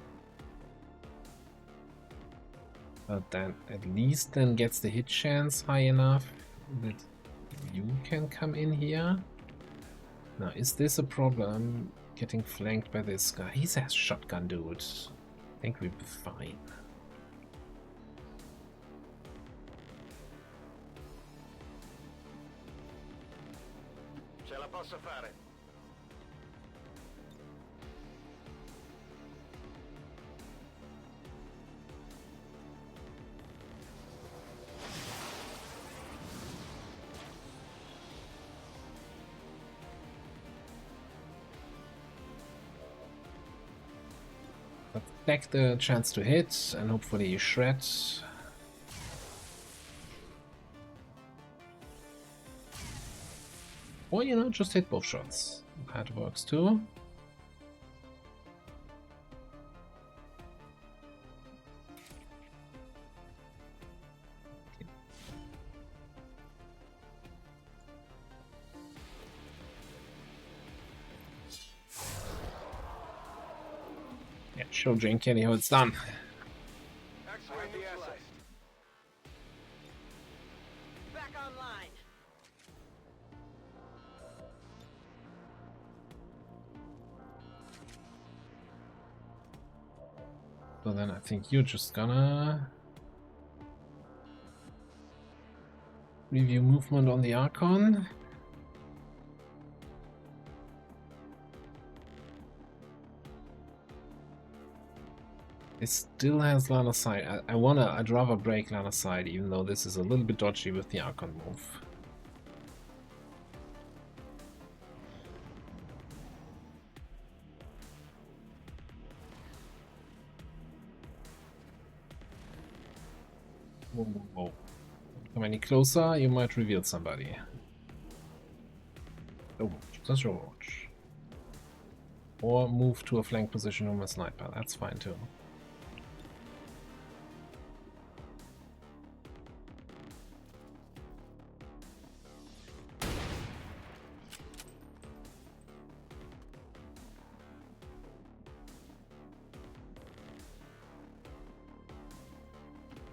But then at least then gets the hit chance high enough that you can come in here. Now, is this a problem? Getting flanked by this guy. He's a shotgun dude. I think we'll be fine. Ce la posso fare. Let's take the chance to hit and hopefully shred. Or, you know, just hit both shots. That works too. Yeah, show Jane Kelly how it's done. Excellent the asset. Back online. So then I think you're just gonna review movement on the Archon. It still has line of sight. I'd rather break line of sight, even though this is a little bit dodgy with the Archon move. Whoa, whoa, whoa. Come any closer, you might reveal somebody. Oh, just your watch. Or move to a flank position on a sniper, that's fine too.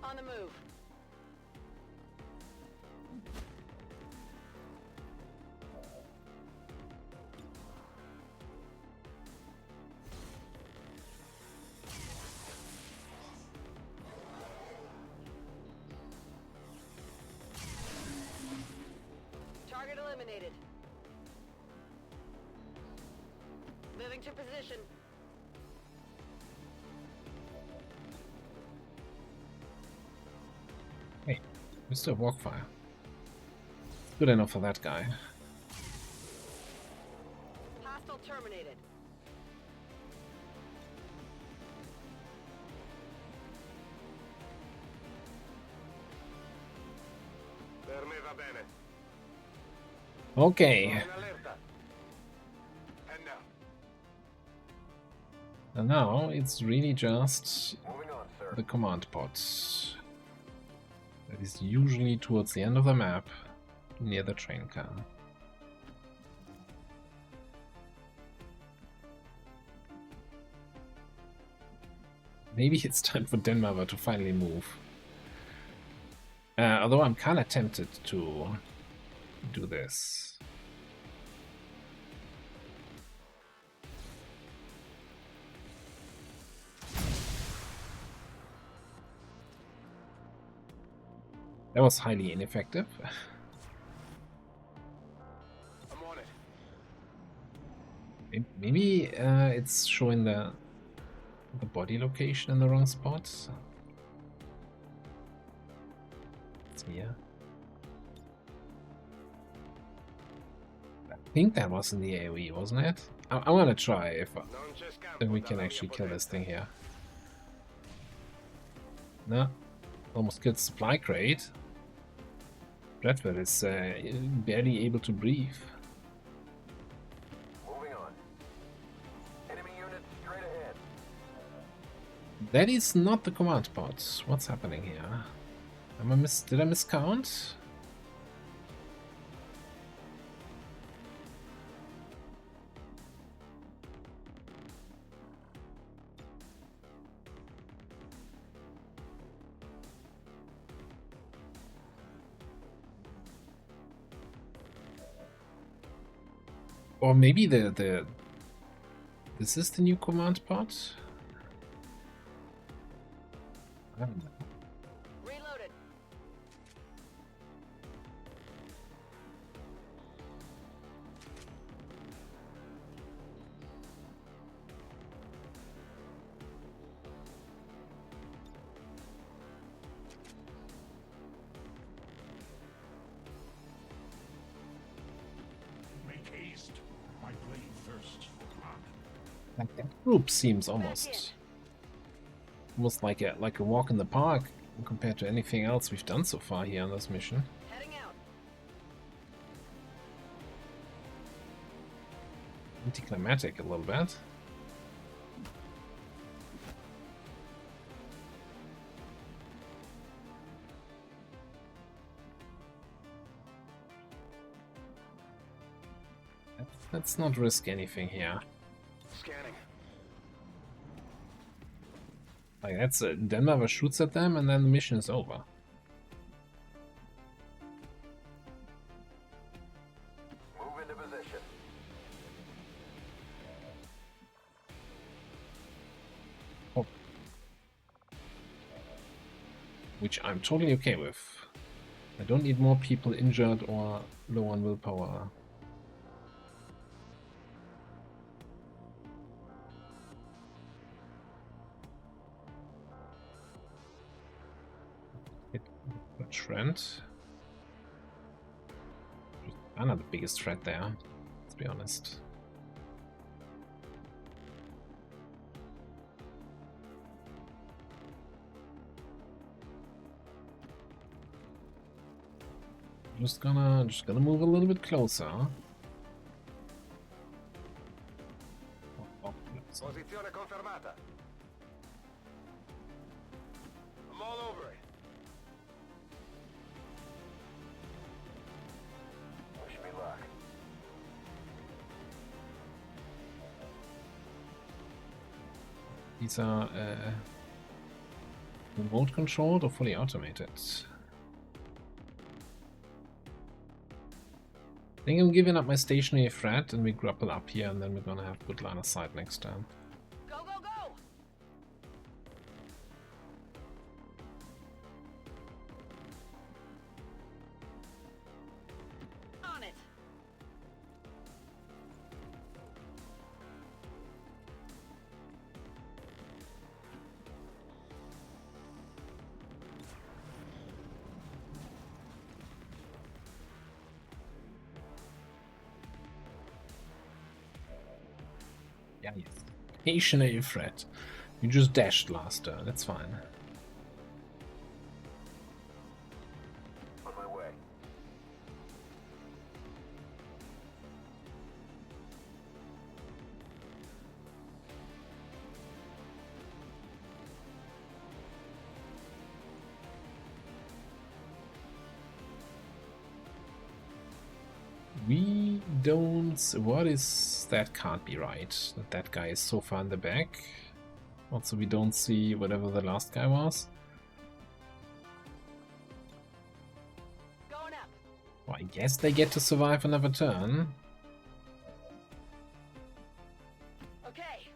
On the move. Target eliminated. Moving to position. Hey, Mr. Walkfire. Good enough for that guy. Hostile terminated. Per me va bene. Okay. In allerta. And now. And now it's really just Moving on, sir. the command pod. That is usually towards the end of the map, near the train car. Maybe it's time for DerAva to finally move. Although I'm kind of tempted to do this. That was highly ineffective. I'm on it. Maybe it's showing the body location in the wrong spot. It's here. I think that was in the AoE, wasn't it? I'm gonna try if Non c'è scampo then we dalla can mia actually kill this potenza. thing here. No, almost killed supply crate. Redford is barely able to breathe. Moving on. Enemy unit straight ahead. That is not the command pod. What's happening here? Did I miscount? Or maybe this is the new command pod? I don't know. Reloaded. Make haste. My blade thirsts for blood. Like that group seems almost like a walk in the park compared to anything else we've done so far here on this mission. Heading out. Anticlimactic a little bit. Let's not risk anything here. Scanning. Like that's DerAva shoots at them and then the mission is over. Move into position. Oh. Which I'm totally okay with. I don't need more people injured or low on willpower. Trent. I'm not the biggest threat there, let's be honest. Just gonna move a little bit closer. Posizione confermata. I'm all over it. Wish me luck. These are remote controlled or fully automated. I think I'm giving up my stationary threat and we grapple up here and then we're gonna have good line of sight next time. Go, go, go! On it. Yeah, yes. Stationary threat. You just dashed last turn, that's fine. On my way. We don't... What is... That can't be right. That guy is so far in the back. Also, we don't see whatever the last guy was. Going up. Well, I guess they get to survive another turn. Okay.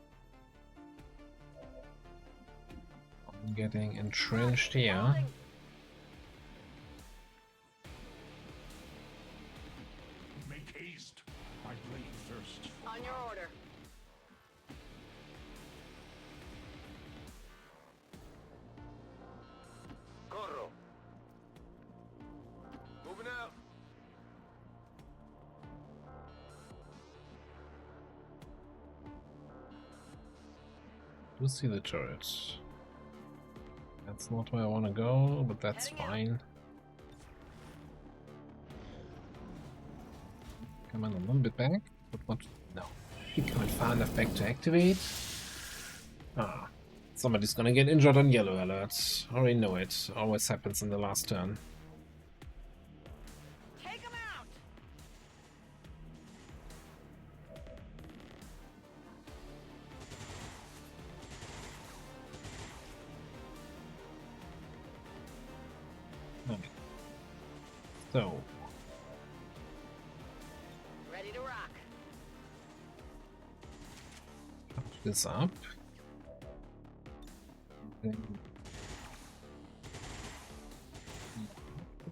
I'm getting entrenched here. Holding. Make haste. My blade thirsts for On your order. Corro. Moving out. Do see the turrets. That's not where I want to go, but that's Heading out. fine. Come on, a little bit back, but what? No. You can't far enough back to activate. Ah, somebody's gonna get injured on yellow alert. Already know it. Always happens in the last turn. Take him out. Okay. So, Ready to rock. this up. Then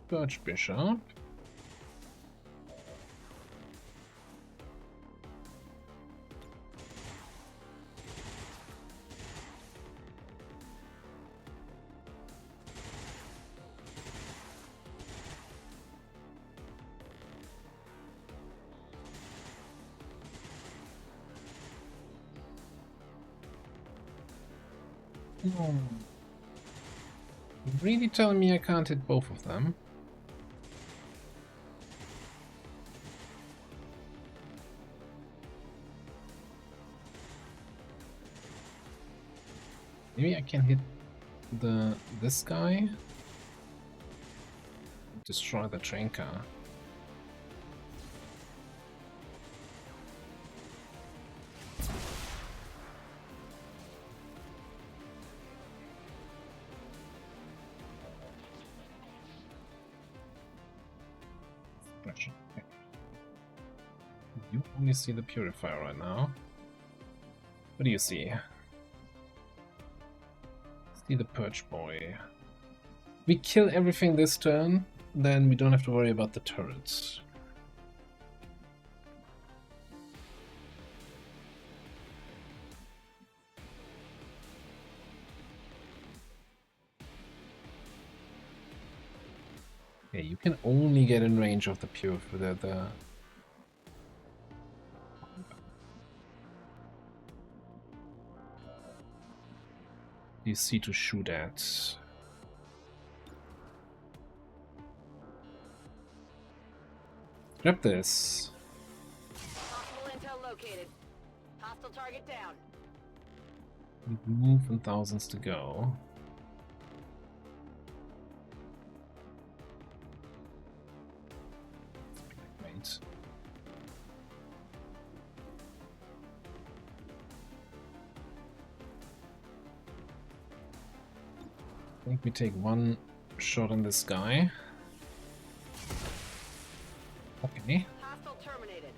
the Archbishop. Oh. You're really telling me I can't hit both of them? Maybe I can hit this guy. Destroy the train car. You only see the purifier right now. What do you see? See the Purge Boy. We kill everything this turn, then we don't have to worry about the turrets. Okay, you can only get in range of the purifier. You see to shoot at. Grab this. Possible intel located. Hostile target down. Move and thousands to go. Wait. I think we take one shot on this guy. Okay. Hostile terminated.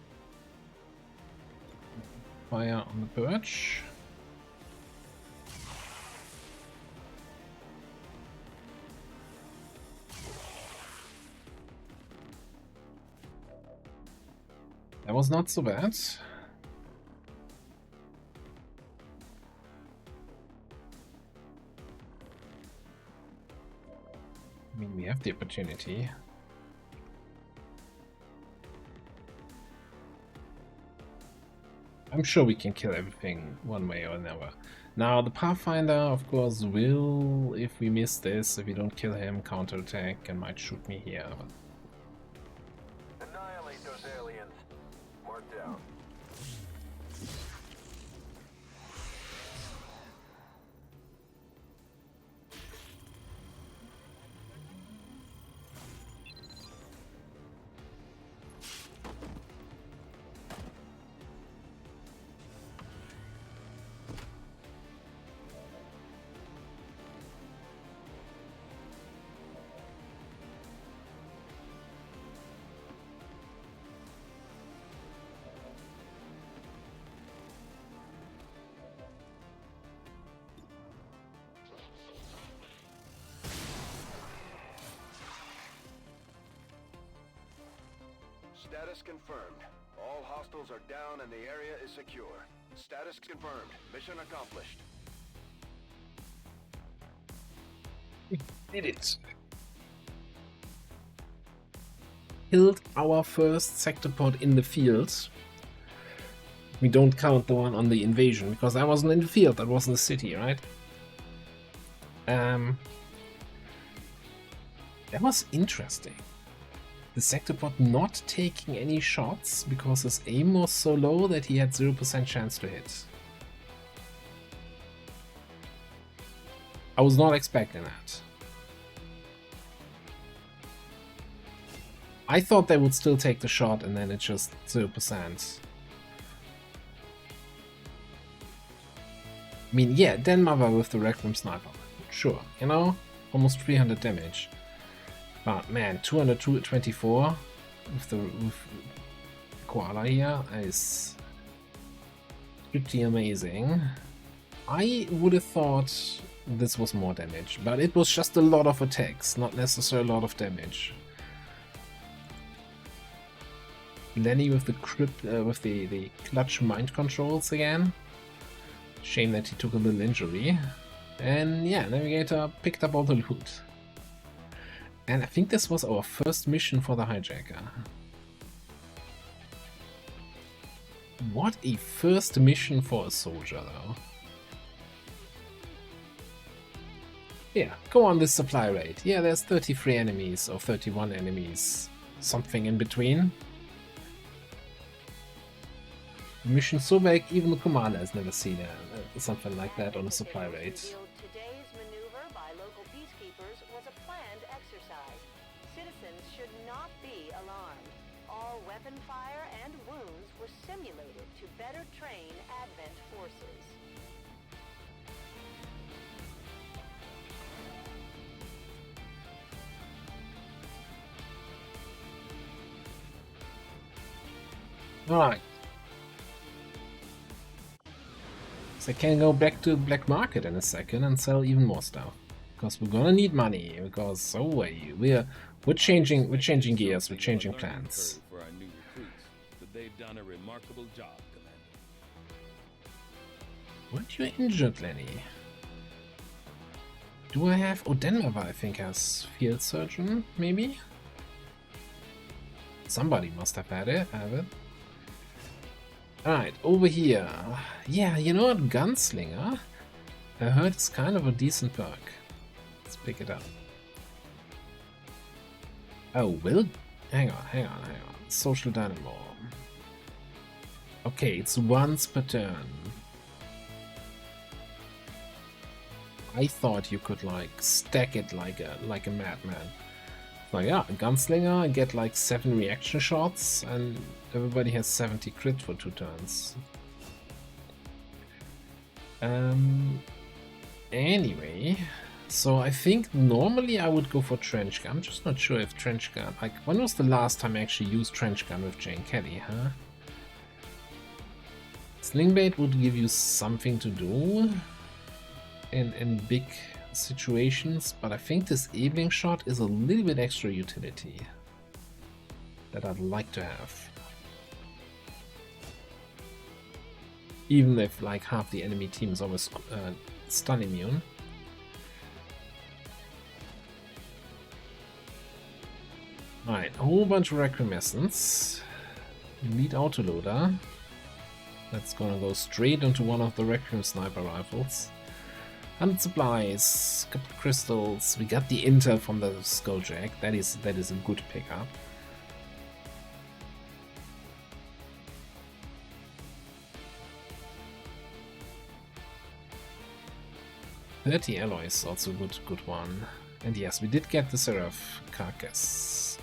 Fire on the birch. That was not so bad. I mean, we have the opportunity. I'm sure we can kill everything one way or another. Now, the Pathfinder, of course, will, if we miss this, if we don't kill him, counterattack and might shoot me here. Annihilate those aliens. Mark down. Status confirmed. All hostiles are down and the area is secure. Status confirmed. Mission accomplished. We did it. Killed our first sector pod in the field. We don't count the one on the invasion, because I wasn't in the field, that was in the city, right? That was interesting. The sector pod not taking any shots because his aim was so low that he had 0% chance to hit. I was not expecting that. I thought they would still take the shot and then it's just 0%. I mean, yeah, Denmarva with the Requiem Sniper. Sure, you know, almost 300 damage. But man, 224 with Koala here is pretty amazing. I would have thought this was more damage, but it was just a lot of attacks, not necessarily a lot of damage. Lenny with the the clutch mind controls again. Shame that he took a little injury. And yeah, Navigator picked up all the loot. And I think this was our first mission for the hijacker. What a first mission for a soldier, though. Yeah, go on this supply rate. Yeah, there's 33 enemies or 31 enemies, something in between. Mission so big, even the commander has never seen something like that on a supply rate. Today's maneuver by local peacekeepers was a planned exercise. Citizens should not be alarmed. All weapon fire and wounds were simulated to better train Advent forces. Alright. So I can go back to the black market in a second and sell even more stuff. Because we're gonna need money, because we're changing gears, we're changing plans. For our new recruits, but they've done a remarkable job, Commander. Weren't you injured, Lenny? Do I have... Oh, DerAva, I think, has field surgeon, maybe? Somebody must have had it, Alright, over here. Yeah, you know what? Gunslinger? I heard it's kind of a decent perk. Let's pick it up. Oh, will... Hang on. Social Dynamo. Okay, it's once per turn. I thought you could, like, stack it like a madman. So yeah, Gunslinger, I get like 7 reaction shots, and everybody has 70 crit for 2 turns. Anyway, so I think normally I would go for Trench Gun. I'm just not sure if Trench Gun... Like, when was the last time I actually used Trench Gun with Jane Kelly, huh? Slingbait would give you something to do in big situations, but I think this Evening Shot is a little bit extra utility that I'd like to have. Even if like half the enemy team is almost stun immune. Alright, a whole bunch of Recremescents. Elite Autoloader. That's gonna go straight into one of the Requiem sniper rifles. And supplies, got the crystals, we got the intel from the Skulljack, that is a good pickup. $30 alloys, also a good one. And yes, we did get the Seraph carcass.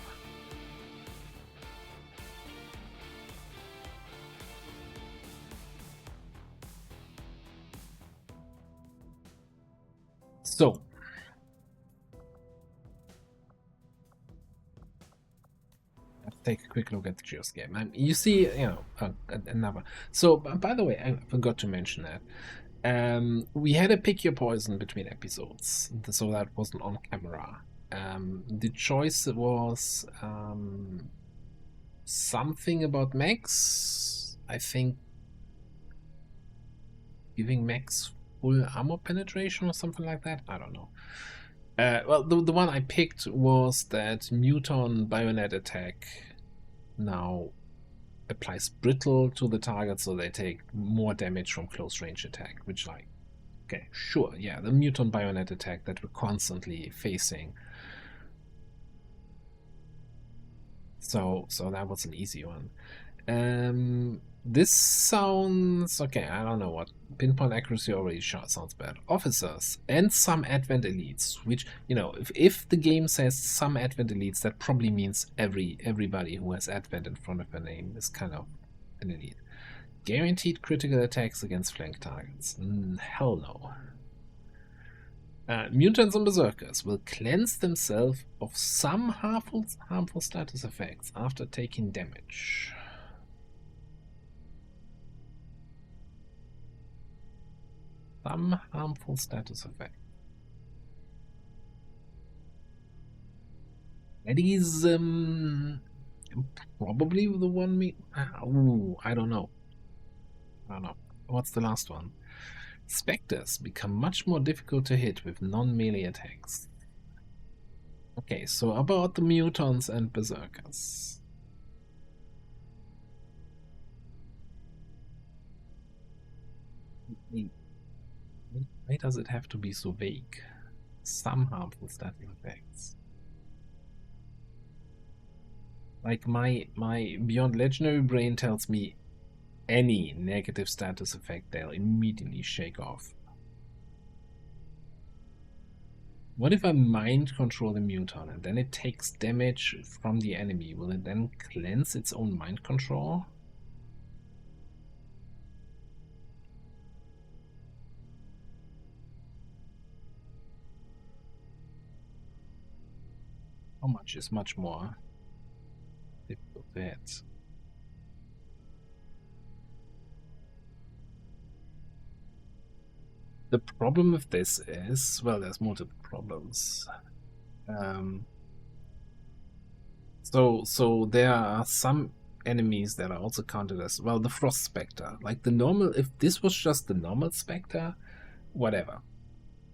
So, let's take a quick look at the Geos game. You see, you know, another. So, by the way, I forgot to mention that. We had a pick your poison between episodes, so that wasn't on camera. The choice was something about Max. I think giving Max full armor penetration or something like that. I don't know. Well, the one I picked was that Muton Bayonet attack now applies brittle to the target, so they take more damage from close range attack. Which, like, okay, sure, yeah, the Muton Bayonet attack that we're constantly facing. So that was an easy one. This sounds okay. I don't know what pinpoint accuracy already sounds bad. Officers and some Advent elites, which, you know, if the game says some Advent elites, that probably means everybody who has Advent in front of their name is kind of an elite. Guaranteed critical attacks against flank targets. Hell no. Mutants and Berserkers will cleanse themselves of some harmful status effects after taking damage. some harmful status effect. That is probably the one me. Ooh, I don't know. What's the last one? Spectres become much more difficult to hit with non-melee attacks. Okay, so about the mutants and berserkers. Why does it have to be so vague? Some harmful status effects. Like my Beyond Legendary brain tells me any negative status effect they'll immediately shake off. What if I mind control the mutant and then it takes damage from the enemy? Will it then cleanse its own mind control? How much is much more difficult to hit? The problem with this is, well, there's multiple problems. So there are some enemies that are also counted as, well, the Frost Spectre. Like the normal, if this was just the normal Spectre, whatever.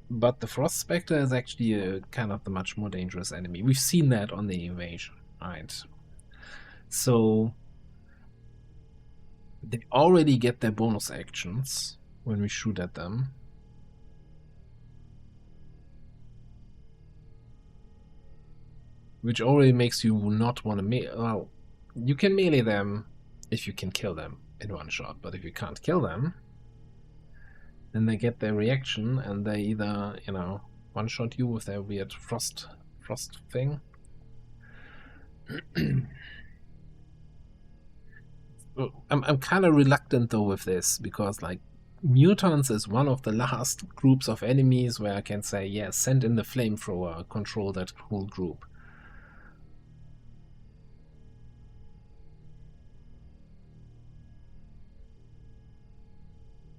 But the Frost Spectre is actually a kind of the much more dangerous enemy. We've seen that on the invasion, right? So they already get their bonus actions when we shoot at them. Which already makes you not want to melee. Well, you can melee them if you can kill them in one shot, but if you can't kill them, then they get their reaction and they either, you know, one shot you with their weird frost thing. I'm kind of reluctant though with this because, like, mutants is one of the last groups of enemies where I can say, yeah, send in the flamethrower, control that whole group.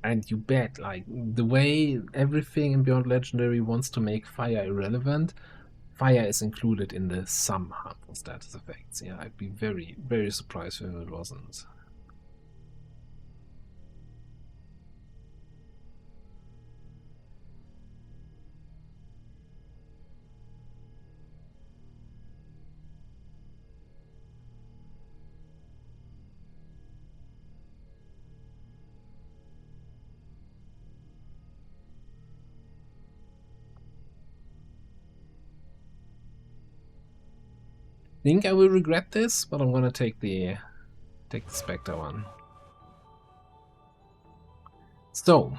And you bet, like, the way everything in Beyond Legendary wants to make fire irrelevant, fire is included in the some harmful status effects. Yeah, I'd be very, very surprised if it wasn't. I think I will regret this, but I'm gonna take the Spectre one. So,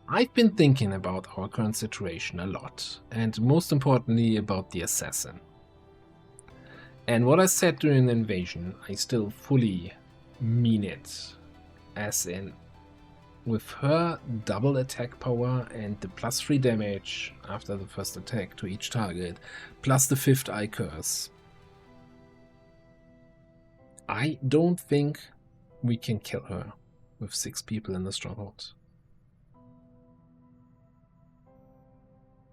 I've been thinking about our current situation a lot, and most importantly about the assassin. And what I said during the invasion, I still fully mean it, as in, with her double attack power and the +3 damage after the first attack to each target, plus the 5th eye curse, I don't think we can kill her with 6 people in the stronghold.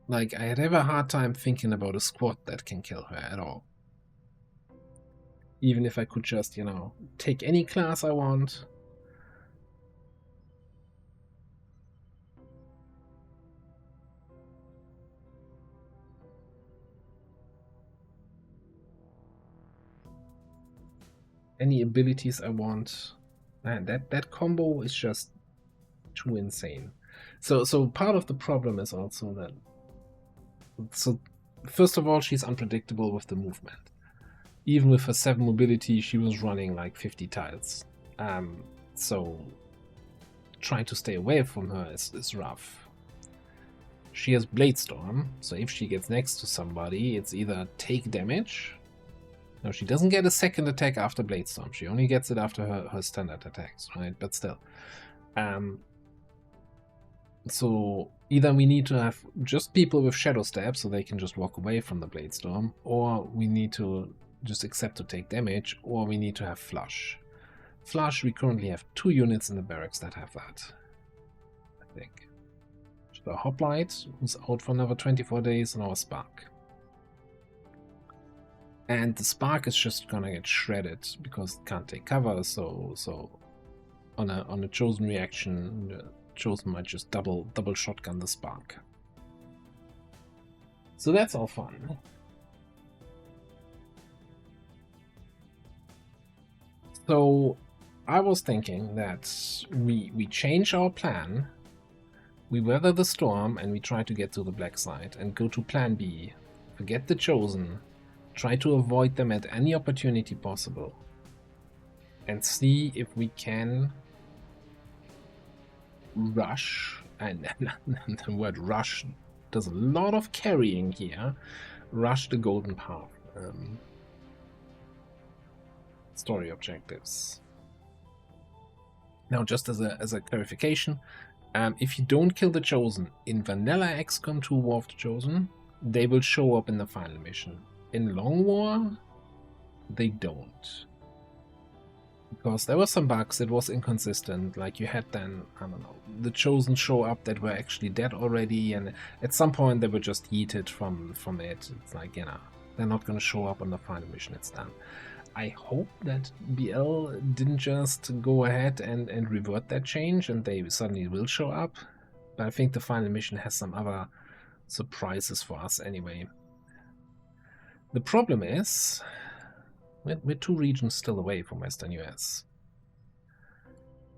Like, I'd have a hard time thinking about a squad that can kill her at all. Even if I could just, you know, take any class I want. Any abilities I want. Man, that combo is just too insane. So part of the problem is also that, so first of all, she's unpredictable with the movement. Even with her 7 mobility, she was running like 50 tiles. So trying to stay away from her is rough. She has Bladestorm, so if she gets next to somebody, it's either take damage. No, she doesn't get a second attack after Bladestorm. She only gets it after her standard attacks, right? But still. So either we need to have just people with Shadow Step so they can just walk away from the Bladestorm, or we need to just accept to take damage, or we need to have Flush. Flush, we currently have 2 units in the barracks that have that. I think. Our Hoplite, who's out for another 24 days, and our Spark. And the Spark is just gonna get shredded because it can't take cover, so on a chosen reaction, the chosen might just double shotgun the Spark. So that's all fun. So I was thinking that we change our plan, we weather the storm, and we try to get to the black side and go to plan B. Forget the chosen, try to avoid them at any opportunity possible, and see if we can rush, and the word rush does a lot of carrying here, rush the golden path. Story objectives. Now, just as a clarification, if you don't kill the Chosen in vanilla XCOM 2 War of the Chosen, they will show up in the final mission. In Long War, they don't. Because there were some bugs, it was inconsistent, like you had then, I don't know, the Chosen show up that were actually dead already, and at some point they were just yeeted from it. It's like, you know, they're not going to show up on the final mission, it's done. I hope that BL didn't just go ahead and revert that change and they suddenly will show up. But I think the final mission has some other surprises for us anyway. The problem is, we're 2 regions still away from Western US.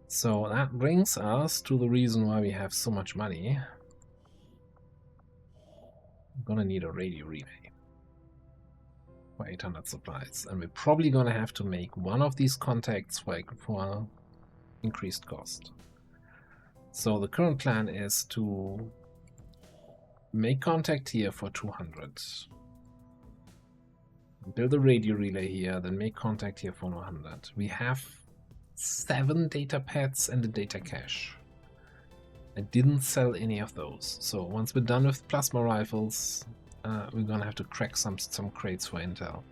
So that brings us to the reason why we have so much money. I'm gonna need a radio relay for 800 supplies, and we're probably gonna have to make one of these contacts for increased cost. So the current plan is to make contact here for 200, build a radio relay here, then make contact here for 100. We have 7 data pads and a data cache. I didn't sell any of those, so once we're done with plasma rifles, we're gonna have to crack some crates for intel.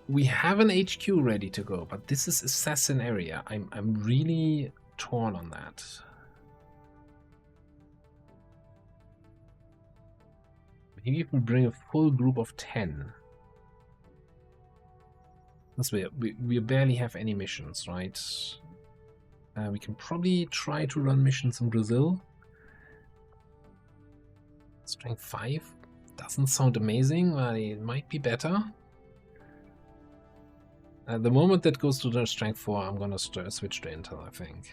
We have an HQ ready to go, but this is assassin area. I'm really torn on that. Maybe if we bring a full group of 10. Because we barely have any missions, right? We can probably try to run missions in Brazil. Strength 5 doesn't sound amazing, but it might be better. The moment that goes to the Strength 4, I'm gonna switch to Intel, I think.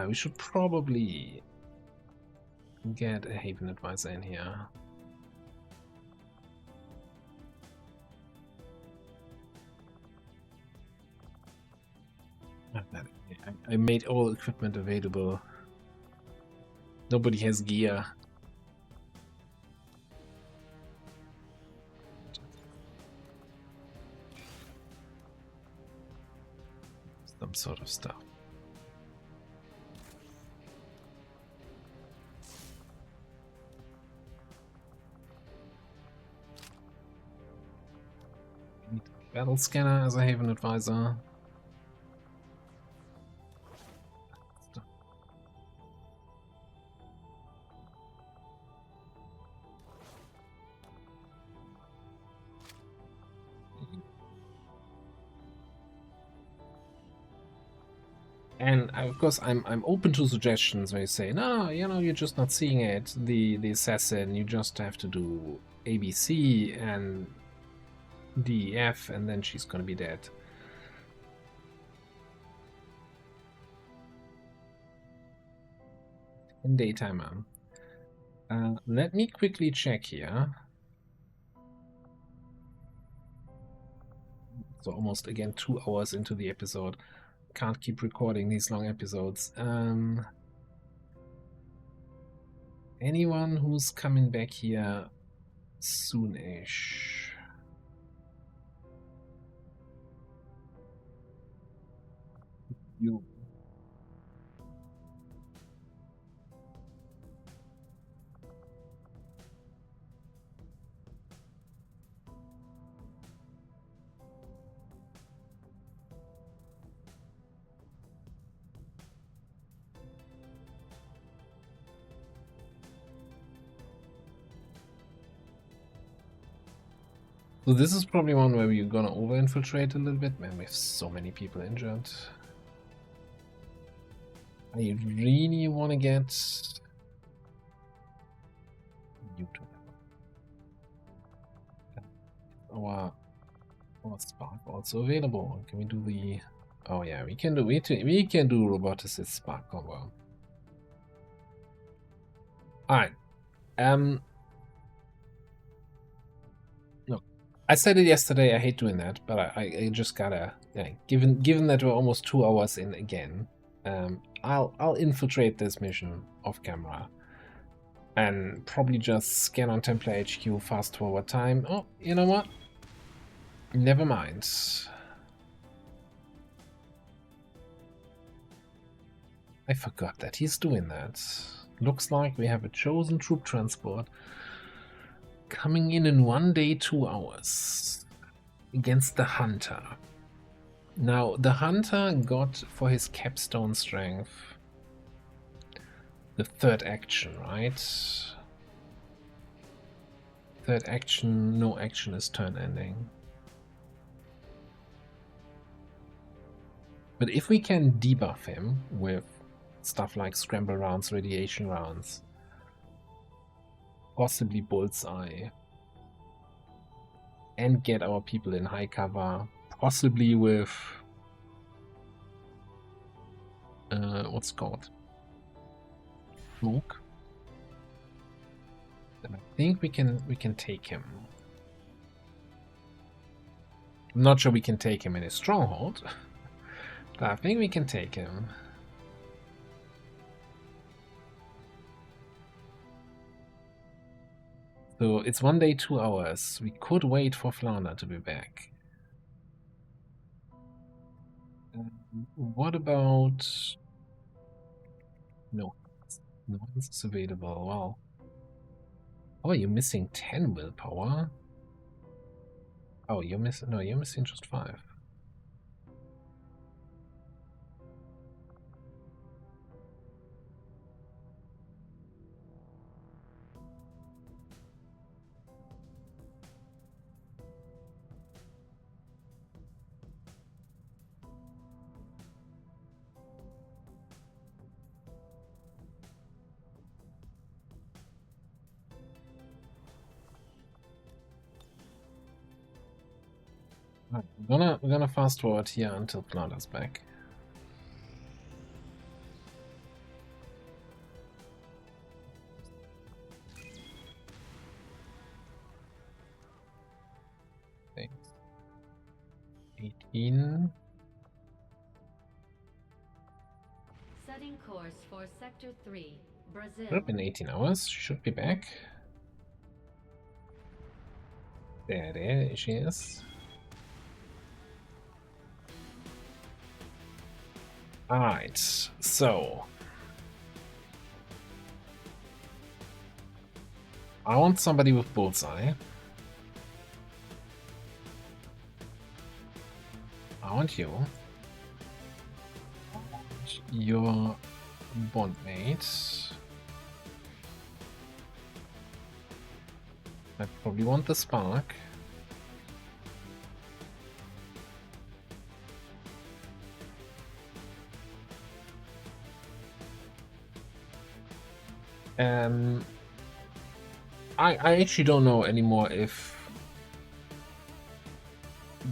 We should probably get a Haven Advisor in here. I made all equipment available. Nobody has gear. Some sort of stuff. Need a battle scanner as a Haven Advisor. And of course, I'm open to suggestions where you say, no, you know, you're just not seeing it. The assassin, you just have to do ABC and DEF, and then she's gonna be dead. In daytimer. Let me quickly check here. So almost again 2 hours into the episode. Can't keep recording these long episodes. Anyone who's coming back here soonish? You. So this is probably one where we're gonna over-infiltrate a little bit. Man, we have so many people injured. I really want to get YouTube. Our Spark also available. Can we do the? Oh yeah, we can do roboticist Spark combo. All right. No, I said it yesterday. I hate doing that, but I just gotta. Yeah, given that we're almost 2 hours in again, I'll infiltrate this mission off camera, and probably just scan on Templar HQ, fast forward time. Oh, you know what? Never mind. I forgot that he's doing that. Looks like we have a chosen troop transport coming in 1 day, 2 hours against the Hunter. Now, the Hunter got for his capstone strength the 3rd action, right? 3rd action, no action is turn ending. But if we can debuff him with stuff like scramble rounds, radiation rounds, possibly bullseye, and get our people in high cover, possibly with what's it called? Smoke. Then I think we can take him. I'm not sure we can take him in his stronghold, but I think we can take him. So it's 1 day, 2 hours. We could wait for Flounder to be back. What about... No one's available. Wow. Oh, you're missing 10 willpower? Oh, you're missing... No, you're missing just 5. We're gonna fast forward here until Flounder's back. Thanks. 18. Setting course for Sector 3, Brazil. Up in 18 hours. She should be back. There she is. Alright, so I want somebody with bullseye. I want you. Your bondmate. I probably want the spark. I actually don't know anymore if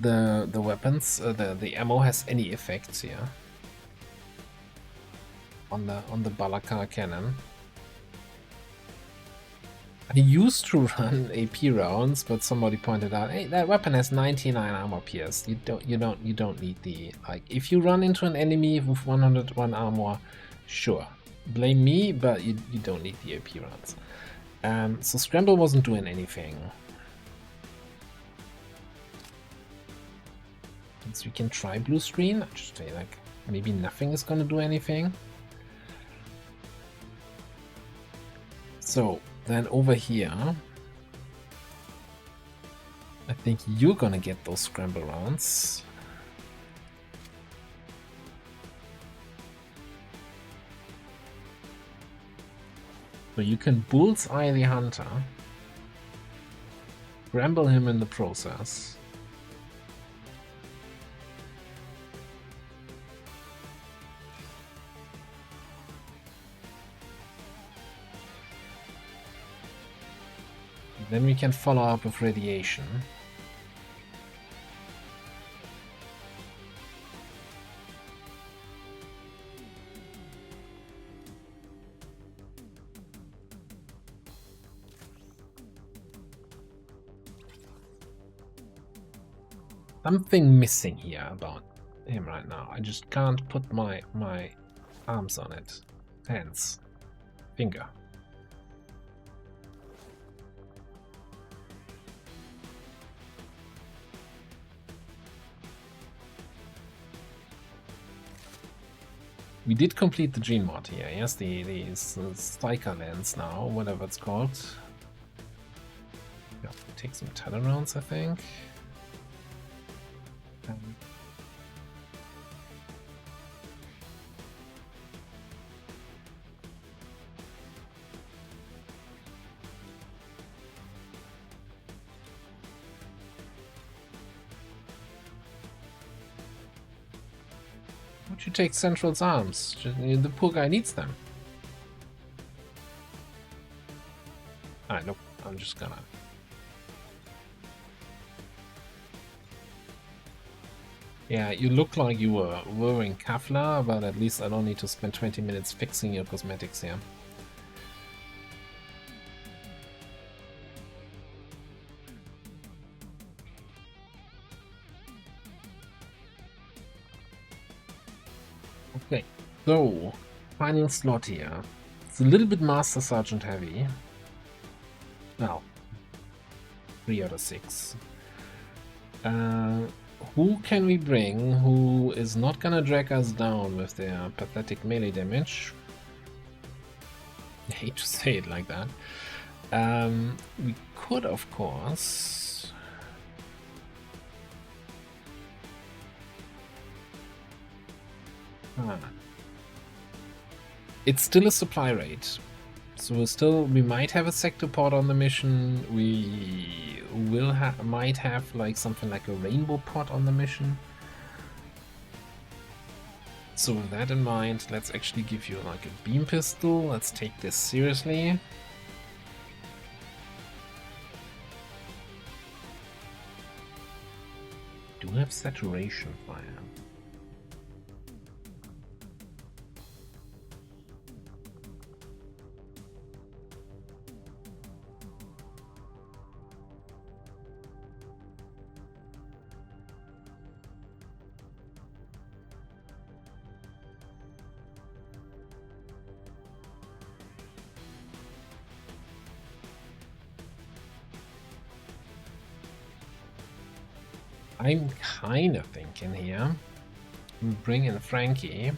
the weapons, the ammo has any effects here on the Balaka cannon. I used to run AP rounds, but somebody pointed out, hey, that weapon has 99 armor pierce. You don't need the, like, if you run into an enemy with 101 armor, sure. Blame me, but you don't need the AP rounds. So Scramble wasn't doing anything. So we can try blue screen. I just say, like, maybe nothing is gonna do anything. So then over here, I think you're gonna get those scramble rounds. So you can bullseye the hunter. scramble him in the process. Then we can follow up with radiation. Something missing here about him right now. I just can't put my arms on it. Hands. Finger. We did complete the gene mod here. Yes, the Striker lens now, whatever it's called. Yeah, take some turnarounds, I think. Would you take Central's arms? The poor guy needs them. Alright, nope. I'm just gonna... Yeah, you look like you were wearing Kevlar, but at least I don't need to spend 20 minutes fixing your cosmetics here. Okay, so final slot here. It's a little bit Master Sergeant heavy. Well, 3 out of 6. Who can we bring who is not gonna drag us down with their pathetic melee damage? I hate to say it like that. We could, of course... It's still a supply rate. So we might have a sector pod on the mission. We might have like something like a rainbow pod on the mission. So with that in mind, let's actually give you like a beam pistol. Let's take this seriously. Do have saturation fire. I'm kind of thinking here, bring in Frankie.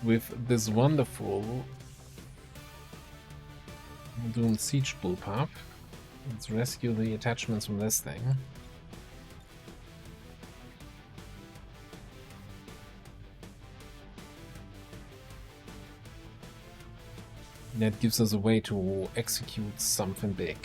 With this wonderful Doom Siege bullpup. Let's rescue the attachments from this thing. That gives us a way to execute something big.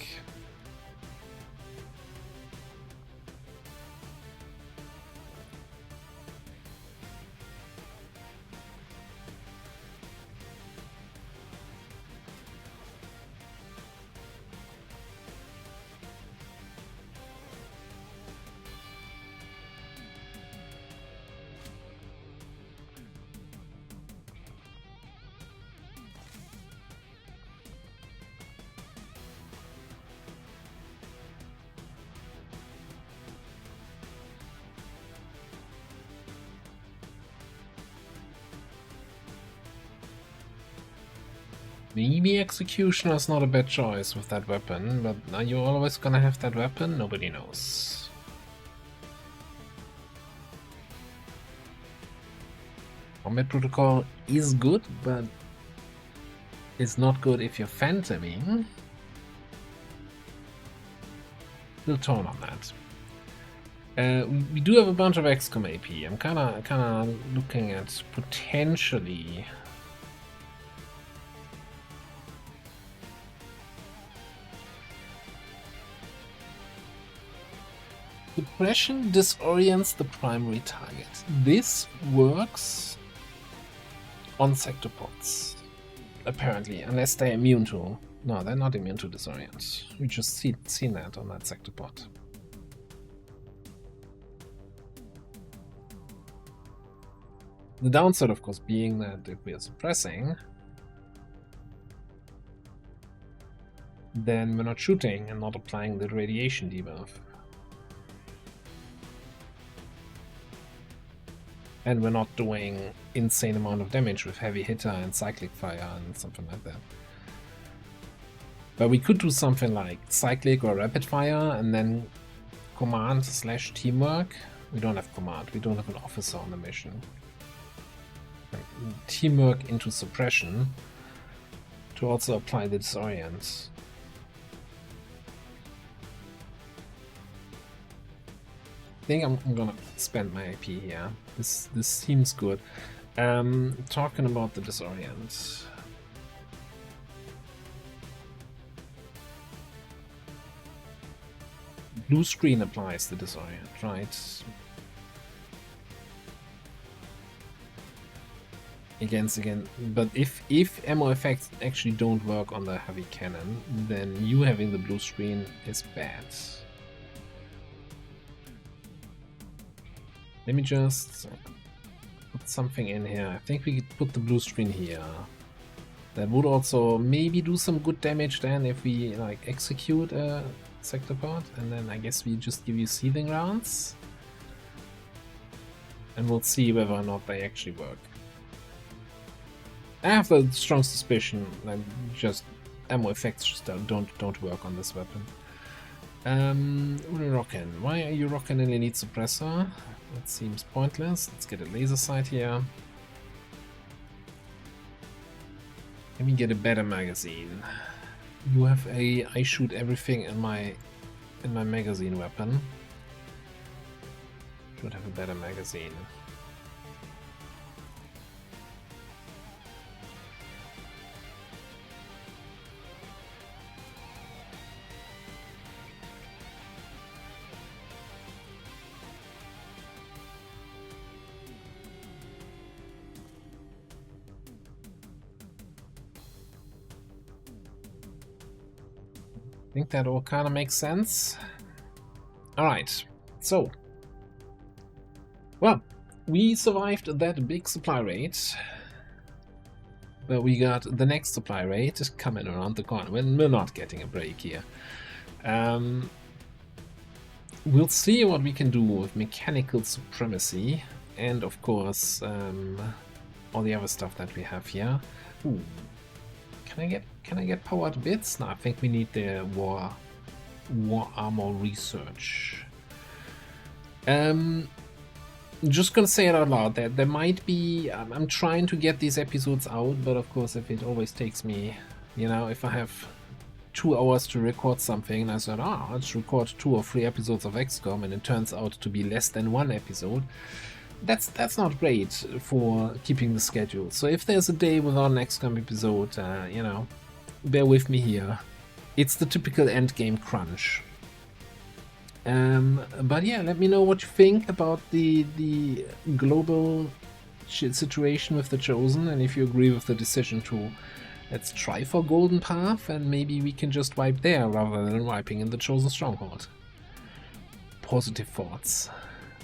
Maybe Executioner's not a bad choice with that weapon, but are you always gonna have that weapon? Nobody knows. Combat Protocol is good, but it's not good if you're phantoming. Still torn on that. We do have a bunch of XCOM AP. I'm kinda looking at potentially Suppression disorients the primary target. This works on sectopods, apparently, unless they're immune to. No, they're not immune to disorient. We just seen that on that sectopod. The downside, of course, being that if we are suppressing, then we're not shooting and not applying the radiation debuff. And we're not doing insane amount of damage with heavy hitter and cyclic fire and something like that. But we could do something like cyclic or rapid fire and then command / teamwork. We don't have command, we don't have an officer on the mission. Teamwork into suppression to also apply the disorient. I think I'm gonna spend my AP here. This seems good. Talking about the disorient. Blue screen applies the disorient, right? Again, but if ammo effects actually don't work on the heavy cannon, then you having the blue screen is bad. Let me just put something in here. I think we could put the blue screen here. That would also maybe do some good damage then if we like execute a sectopod, and then I guess we just give you seething rounds. And we'll see whether or not they actually work. I have a strong suspicion that just ammo effects just don't work on this weapon. What are you rocking? Why are you rocking an elite suppressor? That seems pointless. Let's get a laser sight here. Let me get a better magazine. You have a I shoot everything in my magazine weapon. Should have a better magazine. I think that all kind of makes sense. Alright, so. Well, we survived that big supply raid. But we got the next supply raid just coming around the corner. We're not getting a break here. We'll see what we can do with mechanical supremacy. And of course, all the other stuff that we have here. Ooh. Can I get powered bits? No, I think we need the war armor research. Just gonna say it out loud that there might be. I'm trying to get these episodes out, but of course, if it always takes me, you know, if I have 2 hours to record something, and I said, let's record 2 or 3 episodes of XCOM, and it turns out to be less than 1 episode. That's not great for keeping the schedule. So if there's a day without an XCOM episode, you know, bear with me here. It's the typical endgame crunch. But yeah, let me know what you think about the global situation with the Chosen, and if you agree with the decision to let's try for Golden Path, and maybe we can just wipe there rather than wiping in the Chosen Stronghold. Positive thoughts.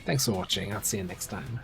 Thanks for watching, I'll see you next time.